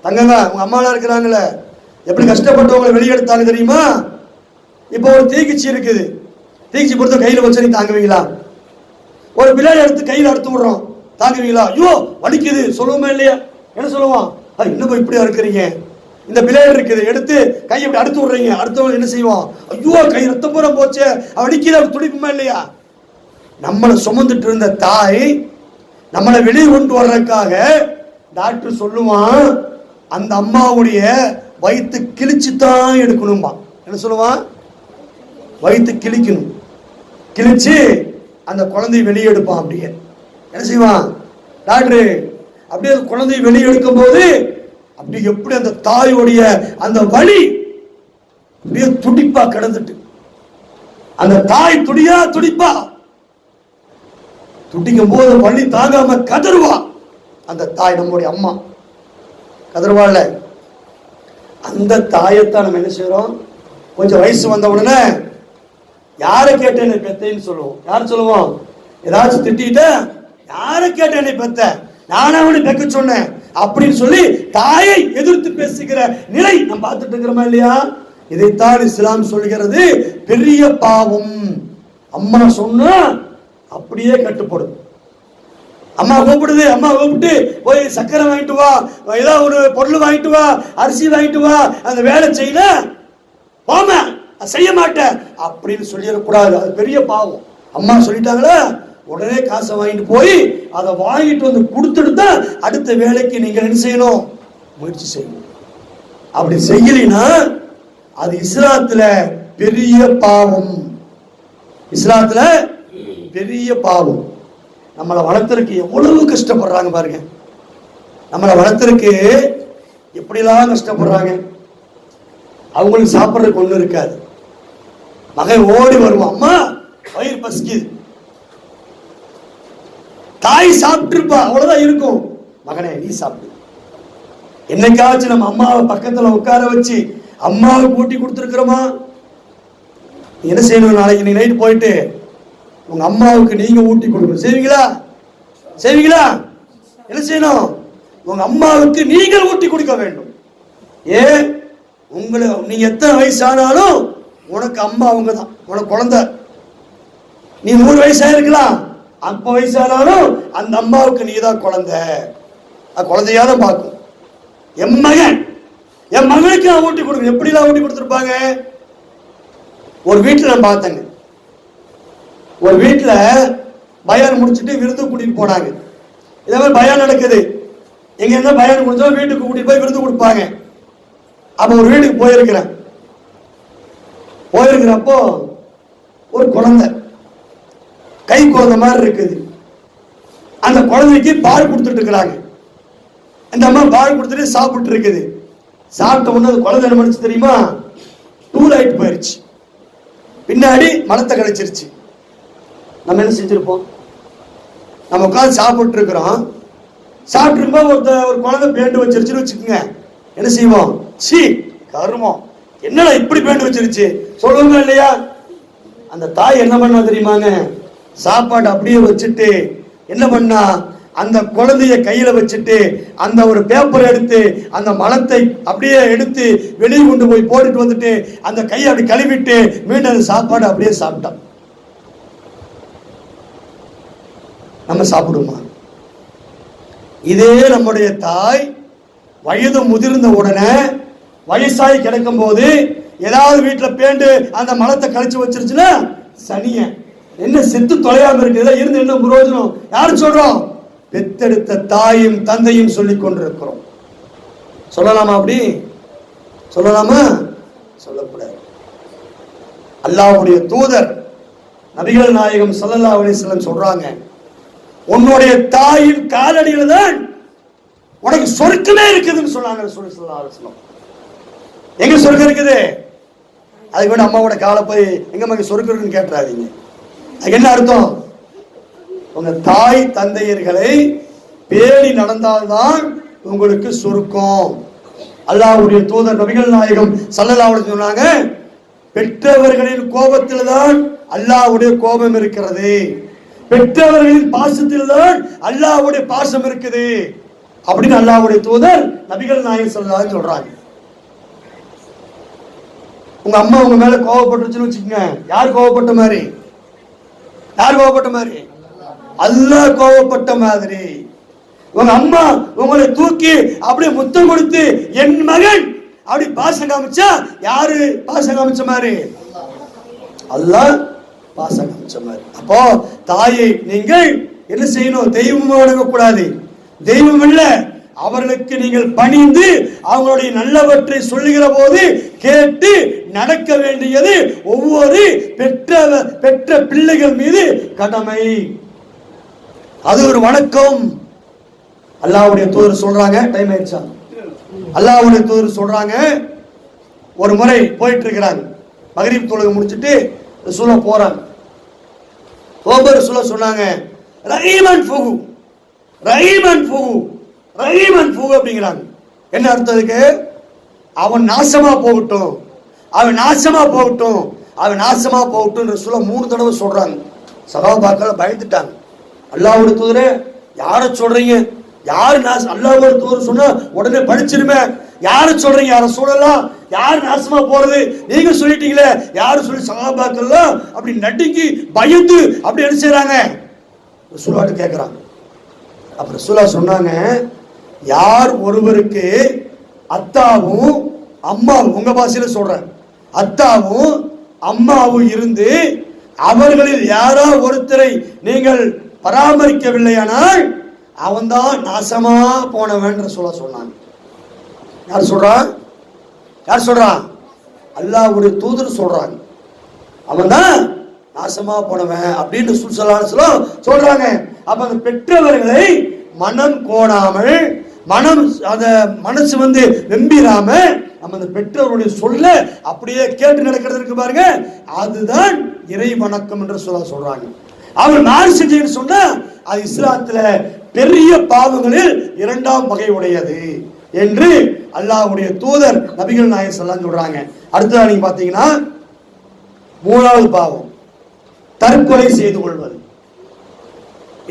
S2: தங்கங்க, உங்க அம்மாலாம் இருக்கிறாங்களே, எப்படி கஷ்டப்பட்டவங்களை வெளியே எடுத்தாங்க தெரியுமா? இப்போ ஒரு தீக்குச்சி இருக்குது, தீக்குச்சி பொறுத்த கையில வச்சு நீ தாங்குவீங்களா? ஒரு பிள்ளையை எடுத்து கையில அறுத்து விடுறோம், தாங்குவீங்களா? ஐயோ வலிக்குது சொல்லுவோமா இல்லையா? என்ன சொல்லுவான்? இன்னும் இப்படியா இருக்கிறீங்க, இந்த பிள்ளைகள் இருக்குது, எடுத்து கையை இப்படி அடுத்து விடுறீங்க. அடுத்தவங்க என்ன செய்வான்? ஐயோ கை ரத்தம் பூரா போச்சு, வலிக்குது, துடிப்புமா இல்லையா? நம்மளை சுமந்துட்டு இருந்த தாய் நம்மளை வெளியே கொண்டு வர்றதுக்காக டாக்டர் சொல்லுவான், அந்த அம்மாவுடைய வயிற்று கிழிச்சு தான் எடுக்கணும்பா. என்ன சொல்லுவான்? வயிற்று கிழிக்கணும், கிழிச்சு அந்த குழந்தையை வெளியே எடுப்பான். அப்படியே என்ன செய்வான் டாக்டர்? அப்படியே குழந்தையை வெளியே எடுக்கும் போது அப்படி எப்படி அந்த தாயோடைய அந்த வலி அப்படியே துடிப்பா கிடந்துட்டு, அந்த தாய் துடிப்பா, துடிக்கும் போது வலி தாங்காம கதறுவா. அந்த தாய் நம்முடைய அம்மா கதறுவாள். அந்த தாயத்தான் நம்ம என்ன செய்யறோம்? கொஞ்சம் வயசு வந்த உடனே யாரை கேட்ட என்னை பெத்தேன்னு சொல்லுவோம். யார் சொல்லுவோம்? ஏதாச்சும் திட்டிட்ட, யாரை கேட்ட என்னை பெத்த, நானே அவனை பெக்க சொன்னேன் அப்படின்னு சொல்லி தாயை எதிர்த்து பேசுகிற நிலை நம்ம பார்த்துட்டு இருக்கிறோமா இல்லையா? இதைத்தான் இஸ்லாம் சொல்கிறது பெரிய பாவம். அம்மா சொன்னா அப்படியே கட்டுப்படும். அம்மா கூப்பிடுது, அம்மா கூப்பிட்டு போய் சக்கரை வாங்கிட்டு வா, ஏதாவது ஒரு பொருள் வாங்கிட்டு வா, அரிசி வாங்கிட்டு வா, அந்த வேலை செய்யல போம செய்ய மாட்டேன் அப்படின்னு சொல்லிடக்கூடாது. அது பெரிய பாவம். அம்மா சொல்லிட்டாங்களா, உடனே காசை வாங்கிட்டு போய் அதை வாங்கிட்டு வந்து கொடுத்துட்டு தான் அடுத்த வேலைக்கு நீங்க என்ன செய்யணும், முயற்சி செய்யணும். அப்படி செய்யலைன்னா அது இஸ்லாத்துல பெரிய பாவம். இஸ்லாத்துல பெரிய பாவம். நம்மளை வளர்த்துறதுக்கு எவ்வளவு கஷ்டப்படுறாங்க பாருங்க. நம்மளை வளர்த்துறதுக்கு எப்படிலாம் கஷ்டப்படுறாங்க. அவங்களுக்கு சாப்பிட்றதுக்கு ஒண்ணு இருக்காது. மகன் ஓடி வருவான், அம்மா வயிறு பசிக்குது. தாய் சாப்பிட்டுருப்பா, அவ்வளவுதான் இருக்கும். மகனே நீ சாப்பிடு. என்னைக்காச்சும் நம்ம அம்மாவை பக்கத்துல உட்கார வச்சு அம்மாவை கூட்டி கொடுத்துருக்கிறோமா? என்ன செய்யணும், நாளைக்கு நீ நைட்டு போயிட்டு உங்க அம்மாவுக்கு நீங்க ஊட்டி கொடுக்கணும். செய்வீங்களா? செய்வீங்களா? என்ன செய்யணும், உங்க அம்மாவுக்கு நீங்கள் ஊட்டி கொடுக்க வேண்டும். ஏன், உங்களை நீங்க எத்தனை வயசானாலும் உனக்கு அம்மா அவங்க தான், உனக்கு குழந்தை. நீ 100 வயசா இருக்கலாம், அப்ப வயசானாலும் அந்த அம்மாவுக்கு நீ தான் குழந்தை. குழந்தையா தான் பார்க்கும். என் மகனுக்கு நான் ஊட்டி கொடுக்கணும். எப்படிலாம் ஊட்டி கொடுத்துருப்பாங்க? ஒரு வீட்டில் நான் பார்த்தேங்க, ஒரு வீட்டில் பயான் முடிச்சுட்டு விருந்து கூட்டிட்டு போனாங்க. இதே மாதிரி பயான் நடக்குது. எங்க இருந்தா பயான் முடிச்சோம் வீட்டுக்கு கூட்டிட்டு போய் விருந்து கொடுப்பாங்க. அப்ப ஒரு வீட்டுக்கு போயிருக்கிறப்போ ஒரு குழந்தை, கை குழந்தை மாதிரி இருக்குது. அந்த குழந்தைக்கு பால் கொடுத்துட்டு இருக்கிறாங்க. இந்த அம்மா பால் கொடுத்துட்டு சாப்பிட்டு இருக்குது. சாப்பிட்ட உடனே அந்த குழந்தை என்ன பண்ணுச்சு தெரியுமா, டூல் ஆயிட்டு போயிருச்சு. பின்னாடி மலத்தை கழிச்சிருச்சு. நம்ம என்ன செஞ்சிருப்போம், நம்ம உட்காந்து சாப்பிட்டு இருக்கிறோம். சாப்பிட்டு ஒரு குழந்தை பேண்டு வச்சிருச்சுன்னு வச்சுக்கோங்க, என்ன செய்வோம், சி கருமம், என்னடா இப்படி பேண்டு வச்சிருச்சு சொல்லுங்க இல்லையா? அந்த தாய் என்ன பண்ணா தெரியுமாங்க, சாப்பாடு அப்படியே வச்சுட்டு என்ன பண்ணா, அந்த குழந்தைய கையில வச்சுட்டு அந்த ஒரு பேப்பர் எடுத்து அந்த மலத்தை அப்படியே எடுத்து வெளியே கொண்டு போய் போட்டுட்டு வந்துட்டு அந்த கையை அப்படி கழுவிட்டு மீண்டும் அந்த சாப்பாடு அப்படியே சாப்பிட்டான். நம்ம சாப்பிடுமா? இதே நம்முடைய தாய் வயது முதிர்ந்த உடனே வயசாகி கிடக்கும் போது ஏதாவது வீட்டுல பேண்டு அந்த மலத்தை கழிச்சு வச்சிருச்சுன்னா சனிய என்ன செத்து தொலையாம இருக்கு, இருந்து என்ன பிரயோஜனம்? யாரு சொல்றோம்? பெத்தெடுத்த தாயும் தந்தையும் சொல்லிக் கொண்டிருக்கிறோம். சொல்லலாமா? அப்படி சொல்லலாமா? சொல்லக்கூடாது. அல்லாஹ்வுடைய தூதர் நபிகள் நாயகம் ஸல்லல்லாஹு அலைஹி வஸல்லம் சொல்றாங்க, உன்னுடைய தாயின் காலடியில தான் உனக்கு சொர்க்கமே இருக்குதுன்னு சொன்னாங்க ரசூலுல்லாஹி ஸல்லல்லாஹு அலைஹி வஸல்லம். எங்க சொர்க்கம் இருக்குது? அதுக்கு வேணும் அம்மாவோட காலை போய் எங்க மகன் சொர்க்கம் இருக்குன்னு கேட்டுறாதீங்க. அதுக்கு என்ன அர்த்தம்? உங்க தாய் தந்தையர்களை பேணி நடந்தால்தான் உங்களுக்கு சொர்க்கம். அல்லாஹ்வுடைய தூதர் நபிகள் நாயகம் ஸல்லல்லாஹு அலைஹி வஸல்லம் சொன்னாங்க, பெற்றவர்களின் கோபத்தில் தான் அல்லாஹ்வுடைய கோபம் இருக்கிறது, பெற்றவர்களின் பாசத்தில் தான் அல்லாஹ்வுடைய பாசம் இருக்குது அப்படின்னு அல்லாஹ்வுடைய தூதர் நபிகள் நாயகம் ஸல்லல்லாஹு அலைஹி வஸல்லம் சொல்றாங்க. உங்க அம்மா உங்க மேல கோபப்பட்டுருச்சுன்னு வச்சுக்கோங்க, யார் கோபப்பட்ட மாதிரி? யார் கோபப்பட்ட மாதிரி? அல்லாஹ் கோபப்பட்ட மாதிரி. உங்க அம்மா உங்களை தூக்கி அப்படியே முத்தம் கொடுத்து என் மகன் அப்படி பாசம் காமிச்சா யாரு பாசம் காமிச்ச மாதிரி? அல்லாஹ் பாசம் காமிச்ச மாதிரி. அப்போ தாயை நீங்கள் என்ன செய்யணும்? தெய்வம் வணங்க கூடாது. தெய்வம் இல்ல, அவர்களுக்கு நீங்கள் பணிந்து அவங்களுடைய நல்லவற்றை சொல்லுகிற போது கேட்டு நடக்க வேண்டியது ஒவ்வொரு பெற்ற பிள்ளைகள் மீது கடமை. அது ஒரு வணக்கம். அல்லாஹ்வுடைய தூதர் சொல்றாங்க, டைம் ஆயிடுச்சா? அல்லாஹ்வுடைய தூதர் சொல்றாங்க, ஒரு முறை போயிட்டு இருக்கிறாங்க, மக்ரிப் தொழுகை முடிச்சுட்டு ரசூலா போறாங்க. ரசூலா சொன்னாங்க, ரஹீமன் ஃபுகு, ரஹீமன் ஃபுகு, ரஹீமன் ஃபுகு அப்படிங்கிறாங்க. என்ன அர்த்தம் அதுக்கு? அவன் நாசமா போகட்டும், அவன் நாசமா போகட்டும், அவன் நாசமா போகட்டும் ரசூலா 3 தடவை சொல்றாங்க. சஹாபாக்கள் பயந்துட்டாங்க. அல்லாஹ்வுடைய தூதரே யார சொல்றீங்க? யாரு அல்லாஹ்வுடைய தூதர் சொன்னா உடனே படிச்சிருமே, யாரு சொல்றீங்க? யார சொல்லலாம், யாரு நாசமா போறது? நீங்க சொல்லிட்டீங்களே, யாரு சொல்லி? சஹாபாக்கள் அப்படி நடுங்கி பயந்து அப்படி என்ன செய்றாங்க? ரசூலுல்லாஹ் கேக்குறாங்க. அப்புறம் ரசூலா சொன்னாங்க, யார் ஒருவருக்கு அத்தாவும் அம்மாவும், உங்க பாஷையில சொல்றேன், அத்தாவும் அம்மாவும் இருந்து அவர்களில் யாரோ ஒருத்தரை நீங்கள் பராமரிக்கவில்லையானால் அவன்தான் நாசமா போனவன் ரசூலா சொன்னாங்க. யார் சொல்றான்? யார் சொல்றான்? அல்லாஹ்வுடைய தூதர் சொல்றாங்க. அவன் தான் நாசமா போனவன் அப்படின்னு சொல்றாங்க. அப்ப அந்த பெற்றவர்களை மனம் கோணாமல், மனசு வெம்பிராம நம்ம அந்த பெற்றவருடைய சொல்ல அப்படியே கேட்டு நடக்கிறதுக்கு பாருங்க, அதுதான் இறை வணக்கம் என்று சொல்றாங்க. அவர் மாறு செஞ்சு சொன்னா அது இஸ்லாத்துல பெரிய பாவங்களில் 2ஆம் வகை உடையது என்று அல்லாஹ்வுடைய தூதர் நபிகள் நாயகம் ஸல்லல்லாஹு சொல்றாங்க. அடுத்ததா நீங்க பாத்தீங்கன்னா 3வது பாவம் தற்கொலை செய்து கொள்வது.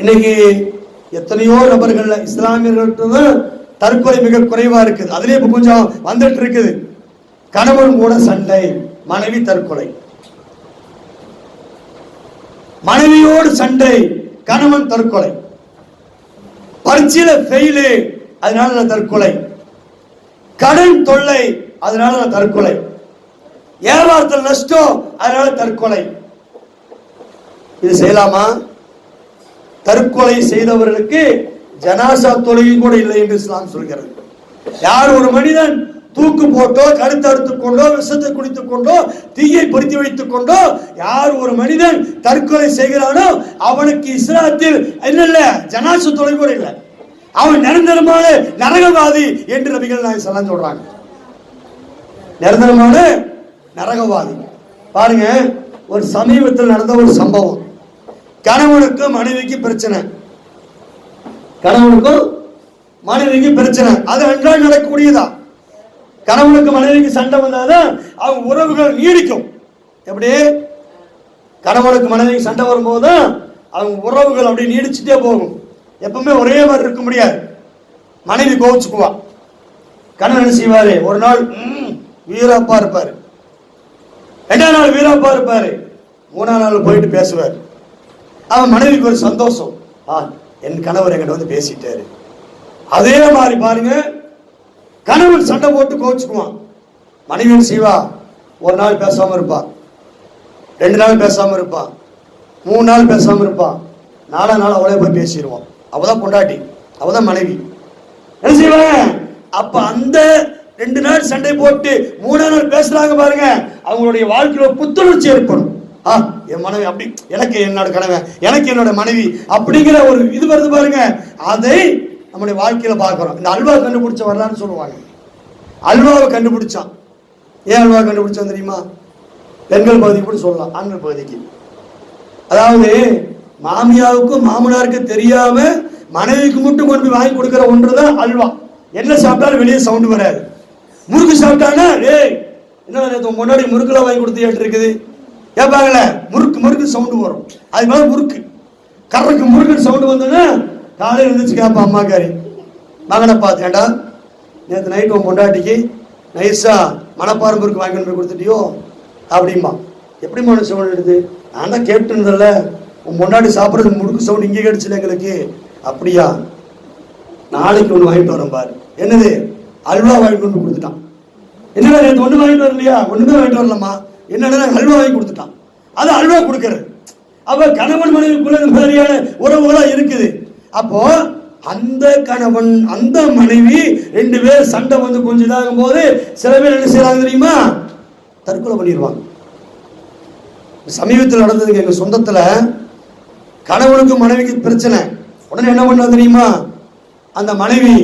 S2: இன்னைக்கு எத்தனையோ நபர்கள் இஸ்லாமியர்கள்ட்ட தற்கொலை மிக குறைவா இருக்குது. அதுலயே இப்ப கொஞ்சம் வந்துட்டு இருக்குது. கணவன் கூட சண்டை, மனைவி தற்கொலை, மனைவியோடு சண்டை, கணவன் தற்கொலை, பரீட்சையில ஃபெயிலு அதனால நான் தற்கொலை, கடன் தொல்லை அதனால நான் தற்கொலை, வியாபாரத்தில் நஷ்டம் அதனால தற்கொலை. இது செய்யலாமா? தற்கொலை செய்தவர்களுக்கு ஜனாசா தொழுகை கூட இல்லை என்று இஸ்லாம் சொல்கிறது. யார் ஒரு மனிதன் தூக்கு போட்டோ, கழுத்து அறுத்துக் கொண்டோ, விஷத்தை குடித்துக் கொண்டோ, தீயை பொருத்தி வைத்துக் கொண்டோ யார் ஒரு மனிதன் தற்கொலை செய்கிறானோ அவனுக்கு இஸ்லாத்தில் இல்ல ஜனாசா தொழுகை கூட இல்லை. அவன் நிரந்தரமான நரகவாதி என்று நபிகள் நாயகம் ஸல்லல்லாஹு சொல்றாங்க. நிரந்தரமான நரகவாதி. பாருங்க, ஒரு சமீபத்தில் நடந்த ஒரு சம்பவம். கணவனுக்கும் மனைவிக்கு பிரச்சனை, கணவனுக்கும் மனைவிக்கு பிரச்சனை. அது அன்றாடம் நடக்கக்கூடியதா. கணவனுக்கு மனைவிக்கு சண்டை வந்தாதான் அவங்க உறவுகள் நீடிக்கும். எப்படி? கணவனுக்கு மனைவிக்கு சண்டை வரும்போதுதான் அவங்க உறவுகள் அப்படி நீடிச்சுட்டே போகும். எப்பவுமே ஒரே மாதிரி இருக்க முடியாது. மனைவி கோவிச்சுக்குவா, கணவன் என்ன செய்வாரு, ஒரு நாள் வீராப்பா இருப்பாரு, 2ஆம் நாள் வீராப்பா இருப்பாரு, 3ஆம் நாள் போயிட்டு பேசுவார். அவன் மனைவிக்கு ஒரு சந்தோஷம், என் கணவர் என்கிட்ட பேசிட்டாரு. அதே மாதிரி பாருங்க, கணவன் சண்டை போட்டு கோவிச்சுக்குவான், மனைவி செய்வா, ஒரு நாள் பேசாம இருப்பா, 2 நாள் பேசாம இருப்பா, 3 நாள் பேசாம இருப்பா, 4ஆம் நாள் அவளே போய் பேசிடுவான். அவதான் பொண்டாட்டி, அவதான் மனைவி. என்ன செய்வாங்க? அப்ப அந்த 2 நாள் சண்டை போட்டு 3ஆம் நாள் பேசுறாங்க பாருங்க, அவங்களுடைய வாழ்க்கையில புத்துணர்ச்சி ஏற்படும். என் மனைவி அப்படி, எனக்கு என்னோட கணவன், எனக்கு என்னோட மனைவி அப்படிங்கிற ஒரு இது வருது பாருங்க. அதை நம்முடைய வாழ்க்கையில பார்க்கிறோம். இந்த அல்வா கண்டுபிடிச்ச வரலான்னு சொல்லுவாங்க. அல்வாவை கண்டுபிடிச்சான். ஏன் அல்வா கண்டுபிடிச்சான் தெரியுமா? பெண்கள் பகுதிக்கு கூட சொல்லலாம், ஆண்கள் பகுதிக்கு. அதாவது மாமியாவுக்கும் மாமனாருக்கும் தெரியாம மனைவிக்கு மட்டும் கொண்டு போய் வாங்கி கொடுக்கிற ஒன்றுதான் அல்வா. என்ன சாப்பிட்டாலும் வெளியே சவுண்டு வராது. முறுக்கு சாப்பிட்டாங்கன்னா, என்ன முன்னாடி முறுக்குலாம் வாங்கி கொடுத்து இருக்குது கேட்பாங்கள, முறுக்கு முறுக்கு சவுண்டு வரும். அது மேல முறுக்கு கறக்கு முறுக்கு சவுண்டு வந்தோன்னா காலையில் இருந்துச்சு கேட்பா, அம்மாக்காரி மகனை பார்த்து, ஏண்டா நேற்று நைட்டு உன் பொண்டாட்டிக்கு நைஸா மணப்பாறை முறுக்கு வாங்கி போய் கொடுத்துட்டியோ அப்படிம்பா. எப்படி மன சவுண்ட் எடுத்து? நான் தான் கேட்டுனதில்ல, உன் பொண்டாட்டி சாப்பிட்றது முறுக்கு சவுண்ட் இங்கே கிடைச்சல எங்களுக்கு. அப்படியா, நாளைக்கு ஒன்று வாங்கிட்டு வரேன் பாரு. என்னது? அல்வா வாங்கிட்டு வந்து கொடுத்துட்டான். என்ன நேற்று ஒன்று வாங்கிட்டு வரலையா? ஒன்றுமே வாங்கிட்டு வரலம்மா. என்னன்னா அல்வா வாங்கி கொடுத்துட்டான். அது அல்வா கொடுக்கறது. அப்ப கணவன் மனைவிக்குள்ள இந்த மாதிரியான உறவுகளா இருக்குது. அப்போ அந்த கணவன் அந்த மனைவி 2 பேர் சண்டை கொஞ்சம் இதாகும் போது சில பேர் என்ன செய்யறாங்க தெரியுமா? தற்கொலை பண்ணிடுவாங்க. சமீபத்தில் நடந்ததுங்க, எங்க சொந்தத்துல கணவனுக்கு மனைவிக்கு பிரச்சனை. உடனே என்ன பண்ண தெரியுமா? அந்த மனைவி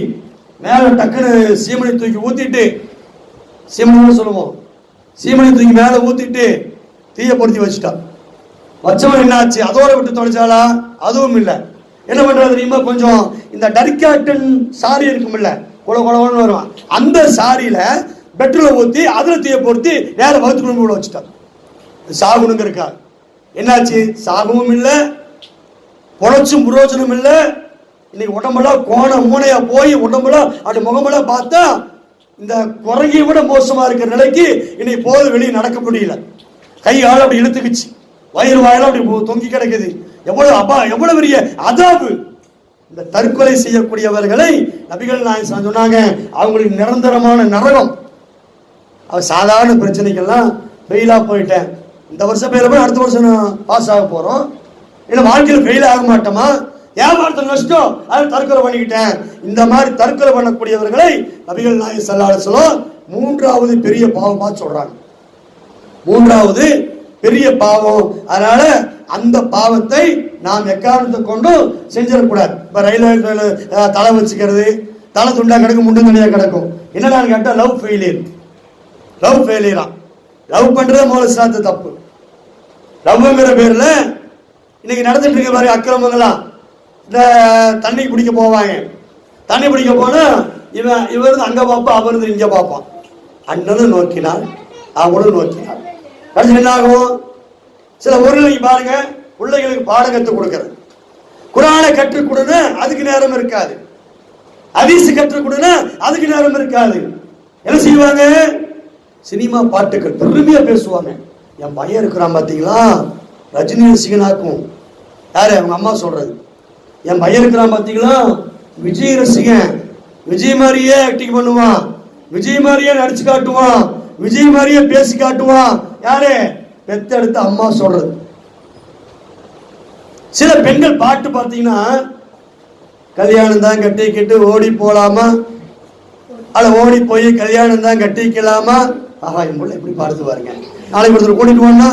S2: மேல டக்குன்னு சீமனை தூக்கி ஊத்திட்டு, சீமனை சொல்லுவோம், சீமனை தூக்கி மேல ஊத்திட்டு தீய பொருத்தி வச்சுட்டா. வச்சவன் என்ன ஆச்சு? அதோட விட்டு தொலைச்சாலா? அதுவும் இல்லை. என்ன பண்றது தெரியுமா? கொஞ்சம் இந்த டர்காட்டன் சாரி இருக்கும் இல்ல, கொல கொலன்னு வருவான், அந்த சாரியில பெட்ரோலை ஊத்தி அதுல தீய பொருத்தி நேர வகுத்து கொண்டு வச்சுட்டா. சாகுனுங்க இருக்கா. என்னாச்சு? சாகவும் இல்லை, பொழைச்சும் புரோஜனம் இல்லை. இன்னைக்கு உடம்பெல்லாம் கோண மூனையா போய் உடம்பெல்லாம் அப்படி முகமெல்லாம் பார்த்தா இந்த குரங்கை விட மோசமா இருக்கிற நிலைக்கு இன்னைக்கு போது வெளியே நடக்க முடியல. கை ஆள் அப்படி இழுத்துக்குச்சு, வயிறு வாயெல்லாம் அப்படி தொங்கி கிடக்குது. எவ்வளவு அப்பா, எவ்வளவு பெரிய அதாபு. இந்த தற்கொலை செய்யக்கூடியவர்களை நபிகள் நாயகம் சொன்னாங்க, அவங்களுக்கு நிரந்தரமான நரகம். அவர் சாதாரண பிரச்சனைகள்லாம் ஃபெயிலா போயிட்டேன், இந்த வருஷம் ஃபெயில போய் அடுத்த வருஷம் பாஸ் ஆக போறோம், இல்லை வாழ்க்கையில் ஃபெயில் ஆக மாட்டோமா, ஏமாற்றம் நஷ்டம், அது தற்கொலை பண்ணிக்கிட்டேன். இந்த மாதிரி தற்கொலை பண்ணக்கூடியவர்களை நபிகள் நாயகம் ஸல்லல்லாஹு அலைஹி வஸல்லம் மூன்றாவது பெரிய பாவமா சொல்றாங்க. மூன்றாவது பெரிய பாவம். அதனால அந்த பாவத்தை நாம் எக்காரணத்தை கொண்டு செஞ்சிடக்கூடாது. இப்ப ரயில்வே தலை வச்சுக்கிறது, தலை துண்டா கிடக்கும், முண்டு தனியா கிடக்கும். என்னடான்னு கேட்டா லவ் ஃபெயிலியர். லவ் ஃபெயிலியரா? லவ் பண்றது முதல்ல சாத்து தப்பு. லவ்ங்கிற பேர்ல இன்னைக்கு நடந்துட்டு இருக்க மாதிரி அக்கிரமங்களா, இந்த தண்ணி பிடிக்க போவாங்க, தண்ணி பிடிக்க போனா இவர் அங்க பார்ப்பா, அவர் இங்க பார்ப்பான். அண்ணனும் நோக்கினாள், அவளும் நோக்கினாள். கடைசி என்ன ஆகும்? சில ஊர்களுக்கு பாருங்க, பிள்ளைகளுக்கு பாடம் கற்றுக் கொடுக்கிறது, குர்ஆனை கற்றுக் கொடுங்க, அதுக்கு நேரம் இருக்காது. ஹதீஸ் கற்றுக் கொடுங்க, அதுக்கு நேரம் இருக்காது. என்ன செய்வாங்க? சினிமா பாட்டுகள் பெருமையா பேசுவாங்க. என் பையன் இருக்கிறான் பாத்தீங்களா, ரஜினி ரசிகனாக்கும். யாரு? அவங்க அம்மா சொல்றது. என் பையன் இருக்கிறான் பாத்தீங்களா, விஜய் ரசிகன், விஜய் மாதிரியே ஆக்டிங் பண்ணுவான், விஜய் மாதிரியே நடிச்சு காட்டுவான், விஜய் மாதிரியே பேசி காட்டுவான். யாரு? பெத்தெடுத்த அம்மா சொல்றது. சில பெண்கள் பாட்டு பார்த்தீங்கன்னா, கல்யாணம் தான் கட்டிக்கிட்டு ஓடி போலாமா, அல்ல ஓடி போய் கல்யாணம் தான் கட்டிக்கலாமா. ஆஹா, என் பிள்ளை எப்படி பாடுத்து பாருங்க. நாளைக்கு ஒருத்தர் கூட்டிட்டு போனா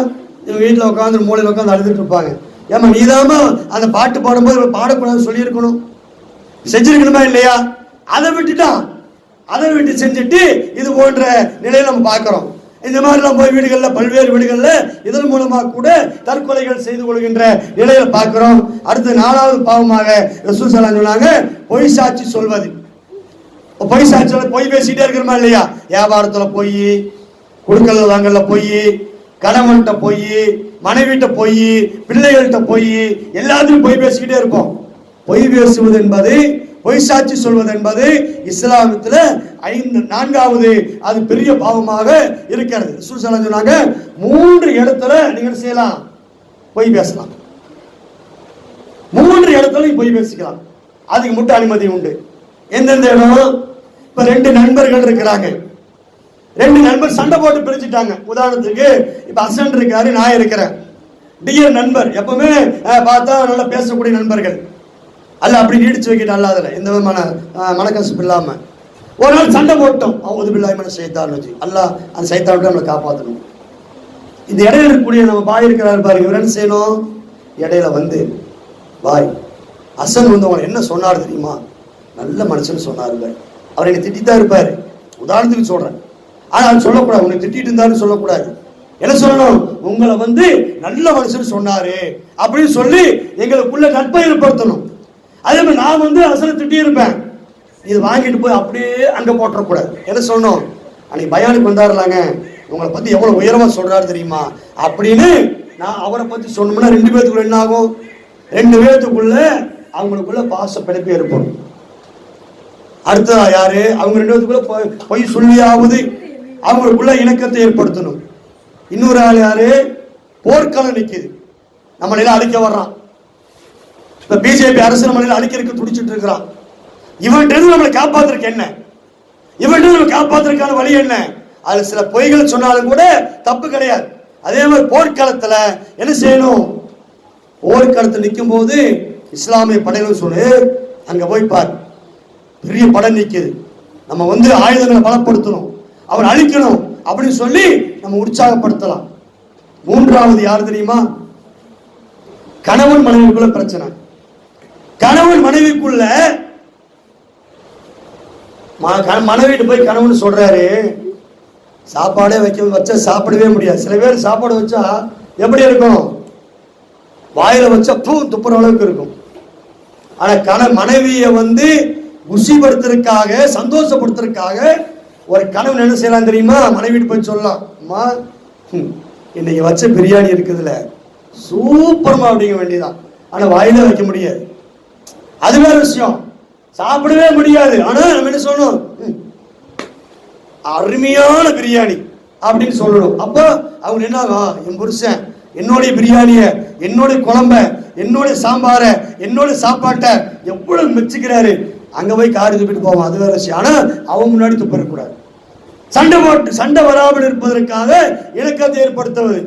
S2: இவங்க வீட்டில் உட்காந்து மூலையில் உட்காந்து அழுதுட்டு இருப்பாங்க. ஏமா நீதாமா அந்த பாட்டு பாடும்போது பாடக்கூடாது சொல்லியிருக்கணும், செஞ்சிருக்கணுமா இல்லையா? அதை விட்டுட்டான், அதை விட்டு செஞ்சுட்டு இது போன்ற நிலையை நம்ம பார்க்கிறோம். இந்த மாதிரி நம்ம போய் வீடுகளில், பல்வேறு வீடுகளில் இதன் மூலமாக கூட தற்கொலைகள் செய்து கொள்கின்ற நிலையில பார்க்கிறோம். அடுத்து நாலாவது பாவமாக ரசூல் ஸல்லல்லாஹு அலைஹி வஸல்லம் சொன்னாங்க, பொய் சாட்சி சொல்வது. பொய் சாட்சி, பொய் பேசிட்டே இருக்கிறோமா இல்லையா? வியாபாரத்துல போய், குடுக்கல் வாங்கல போய், கணவன்கிட்ட போய், மனைவிட்ட போய், பிள்ளைகள்கிட்ட போய், எல்லாத்தையும் பொய் பேசிக்கிட்டே இருப்போம். பொய் பேசுவது என்பது, பொய் சாட்சி சொல்வது என்பது இஸ்லாமத்துல நான்காவது அது பெரிய பாவமாக இருக்கிறது. ரசூல் ஸல்லல்லாஹு அலைஹி வஸல்லம் சொன்னாங்க, 3 இடத்துல நீங்க செய்யலாம், பொய் பேசலாம். 3 இடத்துல பொய் பேசிக்கலாம், அதுக்கு மட்டும் அனுமதி உண்டு. எந்தெந்த இடம்? இப்ப 2 நண்பர்கள் இருக்கிறாங்க, 2 நண்பர் சண்டை போட்டு பிரிச்சுட்டாங்க. உதாரணத்துக்கு இப்ப ஹசன் இருக்காரு, நான் இருக்கிறேன். டியர் நண்பர், எப்பவுமே பார்த்தா நல்லா பேசக்கூடிய நண்பர்கள், அல்ல அப்படி நீடிச்சு வைக்கிட்டு அல்லாதல எந்த விதமான மனக்கசப்பு இல்லாம ஒரு நாள் சண்டை போட்டோம். அவுது பில்லாஹி மினஷ் ஷைத்தானிர் ரஜீம். அல்லாஹ் அந்த சைத்தானை நம்மளை காப்பாற்றணும். இந்த இடையில இருக்கக்கூடிய நம்ம பாய் இருக்கிறாரு பாருங்க, இவர் என்ன செய்யணும்? இடையில வந்து பாய் ஹசன் வந்து அவங்க என்ன சொன்னார் தெரியுமா? நல்ல மனுஷன் சொன்னாரு. அவர் என்னை திட்டித்தான் இருப்பாரு, உதாரணத்துக்கு சொல்றேன். ஆனா அது சொல்லக்கூடாது, உன்னை திட்டிட்டு இருந்தாருன்னு சொல்லக்கூடாது. என்ன சொல்லணும்? உங்களை வந்து நல்ல மனுஷன் சொன்னாரு அப்படின்னு சொல்லி எங்களுக்குள்ள நட்பை ஏற்படுத்தணும். அதே மாதிரி நான் வந்து ஹசனை திட்டி இருப்பேன், இது வாங்கிட்டு போய் அப்படியே அங்க போட்டக்கூடாது. என்ன சொல்லணும்? அன்னைக்கு பயானுக்கு வந்தாருலாங்க, உங்களை பத்தி எவ்வளவு உயர்வா சொல்றாரு தெரியுமா அப்படின்னு நான் அவரை பத்தி சொன்னோம்னா 2 பேத்துக்குள்ள என்ன ஆகும்? 2 பேத்துக்குள்ள அவங்களுக்குள்ள பாச பிணைப்பு ஏற்படும். அடுத்ததா யாரு? அவங்க 2 பேத்துக்குள்ள பொய் சொல்லியாவது அவங்களுக்குள்ள இணக்கத்தை ஏற்படுத்தணும். இன்னொரு ஆள் யாரு? போர்க்களம் நிக்குது, நம்ம நிலை அழிக்க வர்றான். இப்ப பிஜேபி அரசு நம்ம நிலை அழிக்கிறதுக்கு துடிச்சிட்டு இருக்கிறான். இவன்ட்டு நம்மளை காப்பாத்துறதுக்கு என்ன? இவன்ட்டு நம்ம காப்பாத்துறதுக்கான வழி என்ன? அது சில பொய்கள் சொன்னாலும் கூட தப்பு கிடையாது. அதே மாதிரி போர்க்களத்துல என்ன செய்யணும்? போர்க்களத்தில் நிற்கும் போது இஸ்லாமிய படைகள் சொல்லு, அங்க போய் பார், பெரிய படை நிக்குது, நம்ம வந்து ஆயுதங்களை பலப்படுத்தணும், அவன் அழிக்கணும் அப்படின்னு சொல்லி நம்ம உற்சாகப்படுத்தலாம். 3வது யார் தெரியுமா? கணவன் மனைவிக்குள்ள பிரச்சனை. கணவன் மனைவிக்குள்ள மனைவிட்டு போய் கணவன் சொல்றாரு, சாப்பாடே வச்சா சாப்பிடவே முடியாது. சில பேர் சாப்பாடு வச்சா எப்படி இருக்கும்? வாயில வச்சா துப்புற அளவுக்கு இருக்கும். ஆனா மனைவியை வந்து குஷிப்படுத்துறதுக்காக, சந்தோஷப்படுத்துறதுக்காக ஒரு கணவன் என்ன செய்யலாம் தெரியுமா? மனைவிட்டு போய் சொல்லலாம், அம்மா இன்னைக்கு வச்ச பிரியாணி இருக்குதுல்ல, சூப்பர்மா அப்படிங்க வேண்டியதான். ஆனா வாயில வைக்க முடியாது, அது வேற விஷயம். சாப்பிடவே முடியாது. ஆனா நம்ம என்ன சொல்லணும்? அருமையான பிரியாணி அப்படின்னு சொல்லணும். அப்போ அவங்க என்ன ஆகும்? என் புருஷன் என்னுடைய பிரியாணிய, என்னுடைய குழம்ப, என்னுடைய சாம்பார, என்னுடைய சாப்பாட்டை எவ்வளவு மெச்சுக்கிறாரு. அங்க போய் காரி துப்பிட்டு போவான், அது வேற விஷயம். ஆனா அவன் முன்னாடி துப்ப இருக்கக்கூடாது. சண்டை வராமல் இருப்பதற்காக இணக்கத்தை ஏற்படுத்துவது.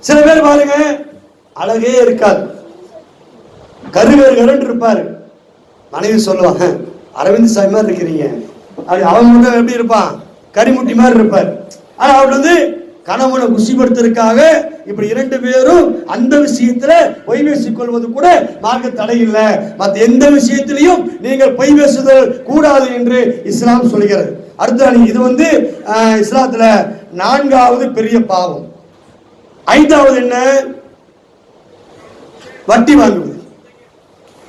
S2: சில பேர் பாருங்க அழகே இருக்காது, கருவேறு இருப்பாரு. மனைவி சொல்லுவாங்க, அரவிந்த் சாமி மாதிரி இருக்கிறீங்க. அவன் மட்டும் எப்படி இருப்பான், கரிமுட்டி மாதிரி இருப்பார். ஆனா அவர் கணவனை குஷிப்படுத்துறதுக்காக இப்படி 2 பேரும் அந்த விஷயத்துல பொய் பேசிக் கொள்வது கூட மார்க்க தடை இல்லை. மற்ற எந்த விஷயத்திலையும் நீங்கள் பொய் பேசுதல் கூடாது என்று இஸ்லாம் சொல்கிறது. அடுத்த இது இஸ்லாத்துல 4வது பெரிய பாவம். 5வது என்ன, வட்டி வாங்குவது.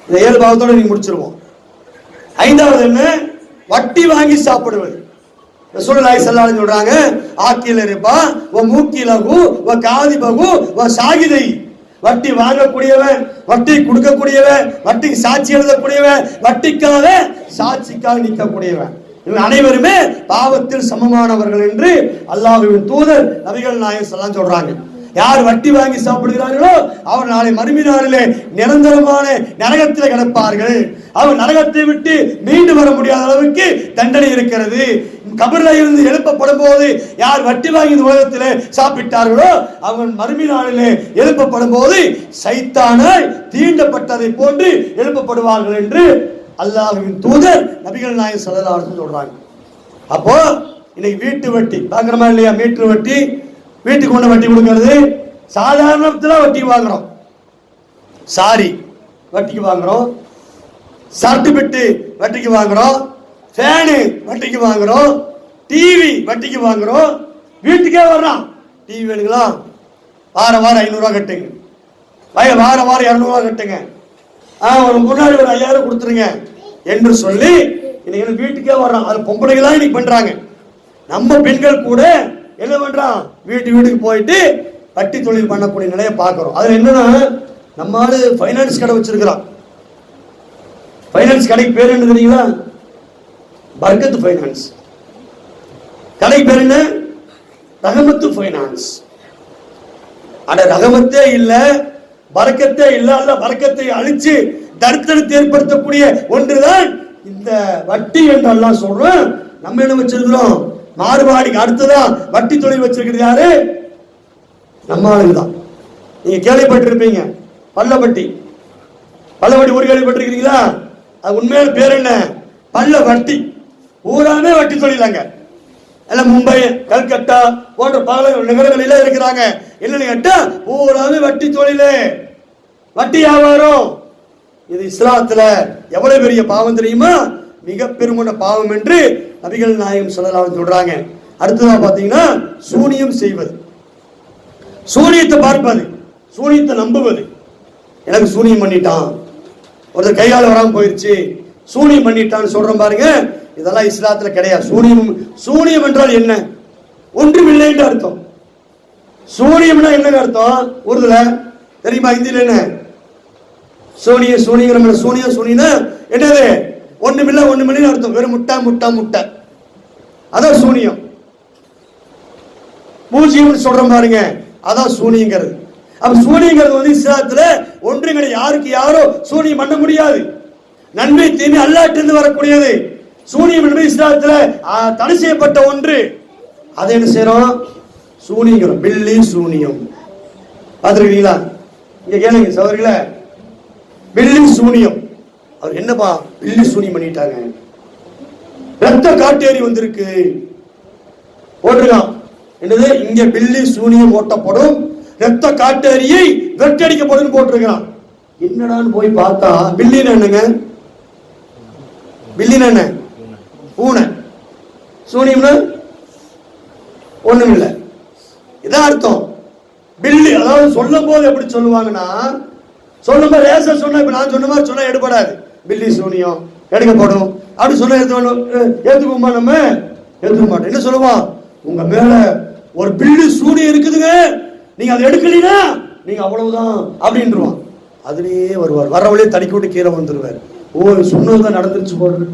S2: இந்த 7 பாவத்தோட நீங்க முடிச்சிருவோம். 5வது என்ன, வட்டி வாங்கி சாப்பிடுவது. ரசூலுல்லாஹி ஸல்லல்லாஹு அலைஹி சொல்றாங்க, ஆக்கில ரிபா வ மூக்கிலஹு வ காதிபஹு வ ஷாகிதை. வட்டி வாங்கக்கூடியவன், வட்டி கொடுக்கக்கூடியவன், வட்டிக்கு சாட்சி எழுதக்கூடியவன், வட்டிக்காக சாட்சிக்காக நிற்கக்கூடியவன், இவங்க அனைவருமே பாவத்தில் சமமானவர்கள் என்று அல்லாஹ்வின் தூதர் நபிகள் நாயகம் ஸல்லல்லாஹு அலைஹி சொல்றாங்க. யார் வட்டி வாங்கி சாப்பிடுகிறார்களோ அவர் நாளை மறுமை நாளிலே நிரந்தரமான நரகத்தில் கிடப்பார்கள். அவர் நரகத்தை விட்டு மீண்டு வர முடியாத அளவுக்கு தண்டனை இருக்கிறது. கபர்ல இருந்து எழுப்பப்படும் போது யார் வட்டி வாங்கி இந்த உலகத்திலே சாப்பிட்டார்களோ அவன் மறுமை நாளிலே எழுப்பப்படும் போது சைத்தானால் தீண்டப்பட்டதை போன்று எழுப்பப்படுவார்கள் என்று அல்லாஹ்வின் தூதர் நபிகள் நாயகம் ஸல்லல்லாஹு அலைஹி சொல்றாங்க. அப்போ இன்னைக்கு வீட்டு வட்டி பாக்குறமா இல்லையா? மீட்டர் வட்டி, வீட்டுக்கு கொண்டு வட்டி கொடுக்கிறது, சாதாரணத்துல வட்டி வாங்குறோம், சாரி வட்டிக்கு வாங்குறோம், சர்டிபிகேட் வட்டிக்கு வாங்குறோம், ஃபேனு வட்டிக்கு வாங்குறோம், டிவி வட்டிக்கு வாங்குறோம். வீட்டுக்கே வர்றான், டிவி வேணுங்களா, வாரம் 500 கட்டுங்க, வாரம் 200 கட்டுங்க, ஒரு முன்னாடி ஒரு 5000 கொடுத்துருங்க என்று சொல்லி இன்னைக்கு வீட்டுக்கே வர்றான். அது பொம்பளைகளா இன்னைக்கு பண்றாங்க. நம்ம பெண்கள் கூட என்ன பண்றான், வீட்டுக்கு போயிட்டு வட்டி தொழில் பண்ணக்கூடிய நிலையை பார்க்கிறோம். அதுல என்னன்னா, நம்ம ஆளு பைனான்ஸ் கடை வச்சிருக்கிறான். பைனான்ஸ் கடைக்கு பேர் என்ன தெரியுங்களா? பர்கத் பைனான்ஸ். கடைக்கு பேர் என்ன? ரஹமத்து பைனான்ஸ். அட ரஹமத்தே இல்ல, பரக்கத்தே இல்ல, அல்ல பரக்கத்தை அழிச்சு தரித்திரத்தை ஏற்படுத்தக்கூடிய ஒன்றுதான் இந்த வட்டி என்று அல்லாஹ் சொல்றோம். நம்ம என்ன வச்சிருக்கிறோம், மாறுபாடிக்கு அடுத்ததான் வட்டி தொழில் வச்சிருக்கிறது யாரு? நம்ம ஆளுதான். நீங்க கேள்விப்பட்டிருப்பீங்க பள்ளவட்டி. பள்ளவட்டி ஊர் கேள்விப்பட்டிருக்கீங்களா? அது உண்மையான பேர் என்ன? பள்ள வட்டி. பூராமே வட்டி தொழிலாங்க. எல்லாம் மும்பை, கல்கத்தா போன்ற பல நகரங்களில இருக்கிறாங்க. என்னன்னு கேட்டா பூராமே வட்டி தொழிலே, வட்டி வியாபாரம். இது இஸ்லாத்துல எவ்வளவு பெரிய பாவம் தெரியுமா? மிக பெருமான பாவம் என்று நபிகள் நாயகம் ஸல்லல்லாஹு அலைஹி சொல்றாங்க. அடுத்ததா பாத்தீங்கன்னா சூனியம் செய்வது, சூனியத்தை பார்ப்பது, சூனியத்தை நம்புவது. எனக்கு சூனியம் பண்ணிட்டான், ஒருத்தர் கையால வராம போயிருச்சு, சூனியம் பண்ணிட்டான்னு சொல்றோம் பாருங்க. இதெல்லாம் இஸ்லாத்துல கிடையாது. சூனியம் என்றால் என்ன? ஒன்றுமில்லை என்று அர்த்தம். சூனியம்னா என்ன அர்த்தம்? உருதுல தெரியுமா? இந்தியில என்ன சூனியம்? சூனியம்னா என்னது? ஒண்ணுமில்லை அர்த்தம். வெறும் முட்டை. அதான் சூனியம். பூஜ்யம் சொல்றோம் பாருங்க, அதான் சூனியங்கிறது. அப்ப சூனியங்கிறது இஸ்லாத்துல ஒன்று கிடையாது. யாருக்கு யாரோ சூனியம் பண்ண முடியாது. நன்மை தீமை அல்லாஹ்விலிருந்து வரக்கூடியது. சூனியம் என்பது இஸ்லாத்துல தடை செய்யப்பட்ட ஒன்று. அதை என்ன செய்யறோம்? சூனியம், பில்லி சூனியம். பார்த்துருக்கீங்களா? இங்க கேளுங்க சகோதரிகளே, பில்லி சூனியம். அவர் என்னப்பா பில்லி சூனியம் பண்ணிட்டாங்க, ரத்த காட்டேரி வந்திருக்கு போட்டிருக்கான். என்னது? இங்க பில்லி சூனியம் ஓட்டப்படும், ரத்த காட்டேரியை வெட்டடிக்கப்படும் போட்டிருக்கான். என்னடான்னு போய் பார்த்தா பில்லின்னு என்னங்க? பில்லின்னு என்ன? பூனை. சூனியம்னா ஒண்ணும் இல்லை. இதான் அர்த்தம். பில்லி அதாவது சொல்லும் போது எப்படி சொல்லுவாங்கன்னா, சொல்லும் போது ரேச சொன்னா, இப்ப நான் சொன்ன மாதிரி சொன்னா எடுபடாது. பில்லி சூனியம் எடுக்கப்படும் அப்படி சொன்ன ஏத்துக்குமா? நம்ம ஏத்துக்க மாட்டோம். என்ன சொல்லுவான்? உங்க மேல ஒரு பில்லி சூனியம் இருக்குதுங்க, நீங்க அதை எடுக்கலீங்கன்னா நீங்க அவ்வளவுதான் அப்படின்றான். அதுலயே வருவார், வர வழியே தடிக்க விட்டு கீழே வந்துருவார். ஓ சொன்னதுதான் நடந்துருச்சு போடுறது,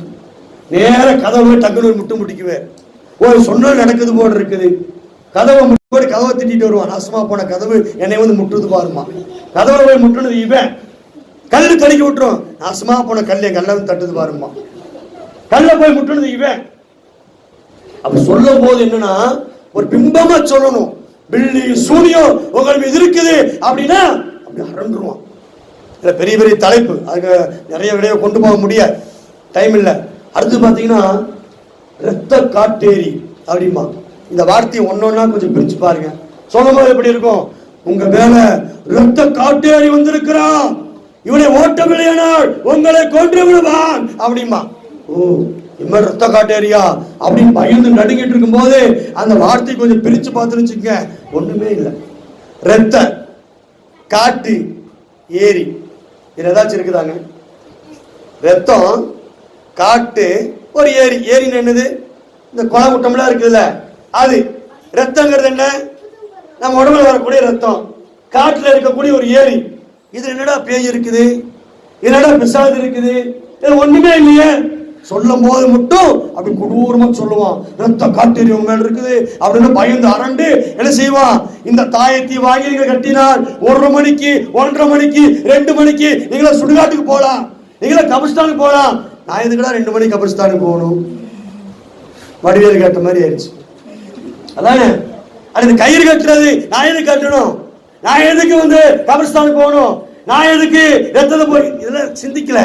S2: நேர கதவை டக்குனு முட்டிக்குவார். ஓ சொன்னது நடக்குது போடு இருக்குது. கதவை முட்டு, கதவை திட்டிட்டு வருவான். நாசமா போன கதவு என்னை முட்டுது பாருமா. கதவை போய் முட்டுனது இவன். கல்லு கடிக்க விட்டுரும். நாசமா போன கல் என் கல்ல தட்டுது பாருமா, கல்ல போய் முட்டுனது இவன். அப்ப சொல்லும் போது என்னன்னா ஒரு பிம்பமா சொல்லணும், பில்லி சூனியம் உங்கள் மீது இருக்குது அப்படின்னா அப்படி அரண்டுருவான். பெரிய பெரிய தலைப்பு, அதுக்கு நிறைய விடையை கொண்டு போக முடியாது, டைம் இல்லை. அடுத்து பார்த்தீங்கன்னா ரத்த காட்டேரி அப்படிமா. இந்த வார்த்தையை ஒன்னொன்னா கொஞ்சம் பிரிச்சு பாருங்க. சொல்லும் போது எப்படி இருக்கும், உங்க மேல ரத்த காட்டேரி வந்திருக்கிறான், இவனை ஓட்டவில்லையானால் உங்களை கொன்று விடுவான் அப்படிமா. ஓ இம்ம ரத்த காட்டேரியா அப்படின்னு பயந்து நடுங்கிட்டு இருக்கும் போது அந்த வார்த்தை கொஞ்சம் பிரிச்சு பார்த்துருச்சுங்க, ஒண்ணுமே இல்லை. ரத்த காட்டு ஏரி இது ஏதாச்சும் இருக்குதாங்க? ரத்தம் காட்டு ஒரு ஏரி. ஏரின்னு என்னது? இந்த கொலை குட்டம்லாம் இருக்குதுல்ல அது. ரத்தங்கிறது என்ன? நம்ம உடம்புல வரக்கூடிய ரத்தம். காட்டுல இருக்கக்கூடிய ஒரு ஏரி. இது என்னடா பேய் இருக்குது, என்னடா பிசாது இருக்குது, இது ஒண்ணுமே இல்லையே. சொல்லும் போது மட்டும் அப்படி கொடூரமா சொல்லுவான், ரத்த காட்டேரி உங்க மேல இருக்குது அப்படின்னு பயந்து அரண்டு என்ன செய்வான், இந்த தாயத்தை வாங்கி நீங்க கட்டினால் 1 மணிக்கு 1:30 மணிக்கு 2 மணிக்கு நீங்களா சுடுகாட்டுக்கு போகலாம், நீங்களா கபிரிஸ்தானுக்கு போகலாம். நான் எதுக்குடா 2 மணிக்கு கபிரிஸ்தானுக்கு போகணும்? வடிவேல் கேட்ட மாதிரி ஆயிடுச்சு. அதானே அது கயிறு கட்டுறது, நான் எதுக்கு கட்டணும், நான் எதுக்கு கபிரிஸ்தானுக்கு போகணும், நான் எதுக்கு ரத்தத்தை போய் இதெல்லாம் சிந்திக்கல.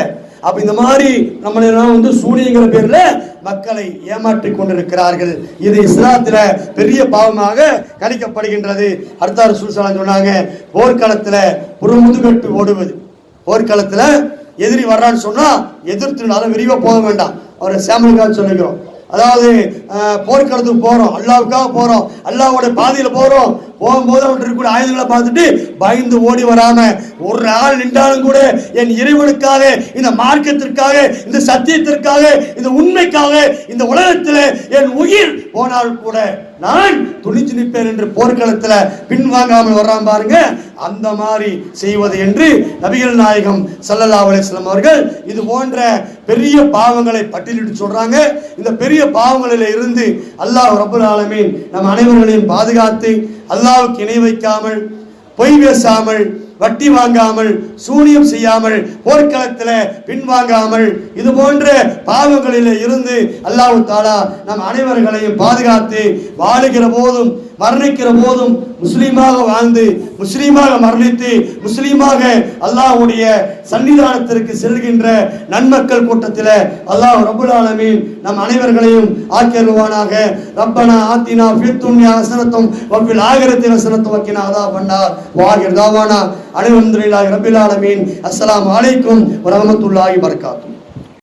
S2: அப்ப இந்த மாதிரி நம்மளெல்லாம் சூனியங்கிற பேர்ல மக்களை ஏமாற்றி கொண்டிருக்கிறார்கள். இது இஸ்லாத்துல பெரிய பாவமாக கணிக்கப்படுகின்றது. அடுத்த ரசூல் ஸல்லல்லாஹு சொன்னாங்க, போர்க்களத்துல புறமுதுகட்டு ஓடுவது. போர்க்களத்துல எதிரி வர்றான்னு சொன்னா எதிர்த்து அதை விரிவா போக வேண்டாம், அவரை சேமலுக்காக சொல்லிக்கிறோம். அதாவது போர்க்களத்துக்கு போறோம், அல்லாவுக்காக போறோம், அல்லாவோட பாதையில போறோம். போகும்போது அவன் இருக்கக்கூடிய ஆயுதங்களை பார்த்துட்டு பயந்து ஓடி வராம ஒரு ஆள் நின்றாலும் கூட என் இறைவனுக்காக, இந்த மார்க்கத்திற்காக, இந்த சத்தியத்திற்காக, இந்த உண்மைக்காக, இந்த உலகத்தில் என் உயிர் போனால் கூட நான் துணிச்சு நிற்பேன் என்று போர்க்களத்துல பின்வாங்காமல் வர்றான் பாருங்க. அந்த மாதிரி செய்வது என்று நபிகள் நாயகம் ஸல்லல்லாஹு அலைஹி வஸல்லம் அவர்கள் இது போன்ற பெரிய பாவங்களை பட்டியலிட்டு சொல்றாங்க. இந்த பெரிய பாவங்களில் இருந்து அல்லாஹ் ரப்பல் ஆலமீன் நம் அனைவர்களையும் பாதுகாத்து, அல்லாஹ்வுக்கு இணை வைக்காமல், பொய் பேசாமல், வட்டி வாங்காமல், சூனியம் செய்யாமல், போர்க்களத்தில் பின்வாங்காமல், இது போன்ற பாவங்களில் இருந்து அல்லாஹ் தஆலா நம் அனைவர்களையும் பாதுகாத்து, வாழுகிற போதும் மரணிக்கிற போதும் முஸ்லீமாக வாழ்ந்து, முஸ்லீமாக மரணித்து, முஸ்லீமாக அல்லாஹ்வுடைய சன்னிதானத்திற்கு செல்கின்ற நன்மக்கள் கூட்டத்தில் அல்லாஹ் ரப்பல் ஆலமீன் நம் அனைவர்களையும் ஆக்கியருள்வானாக. ரப்பனா ஆத்தினா ஃபித் துன்யா ஹஸனத்தும் வ ஃபில் ஆகிரத்தி ஹஸனத்தும் வ கினா அஸாபன்னார். வாஹிர் தாவானா அல்ஹம்துலில்லாஹி ரப்பில் ஆலமீன். அஸ்ஸலாமு அலைக்கும் வ ரஹ்மத்துல்லாஹி வ பரகாத்துஹு.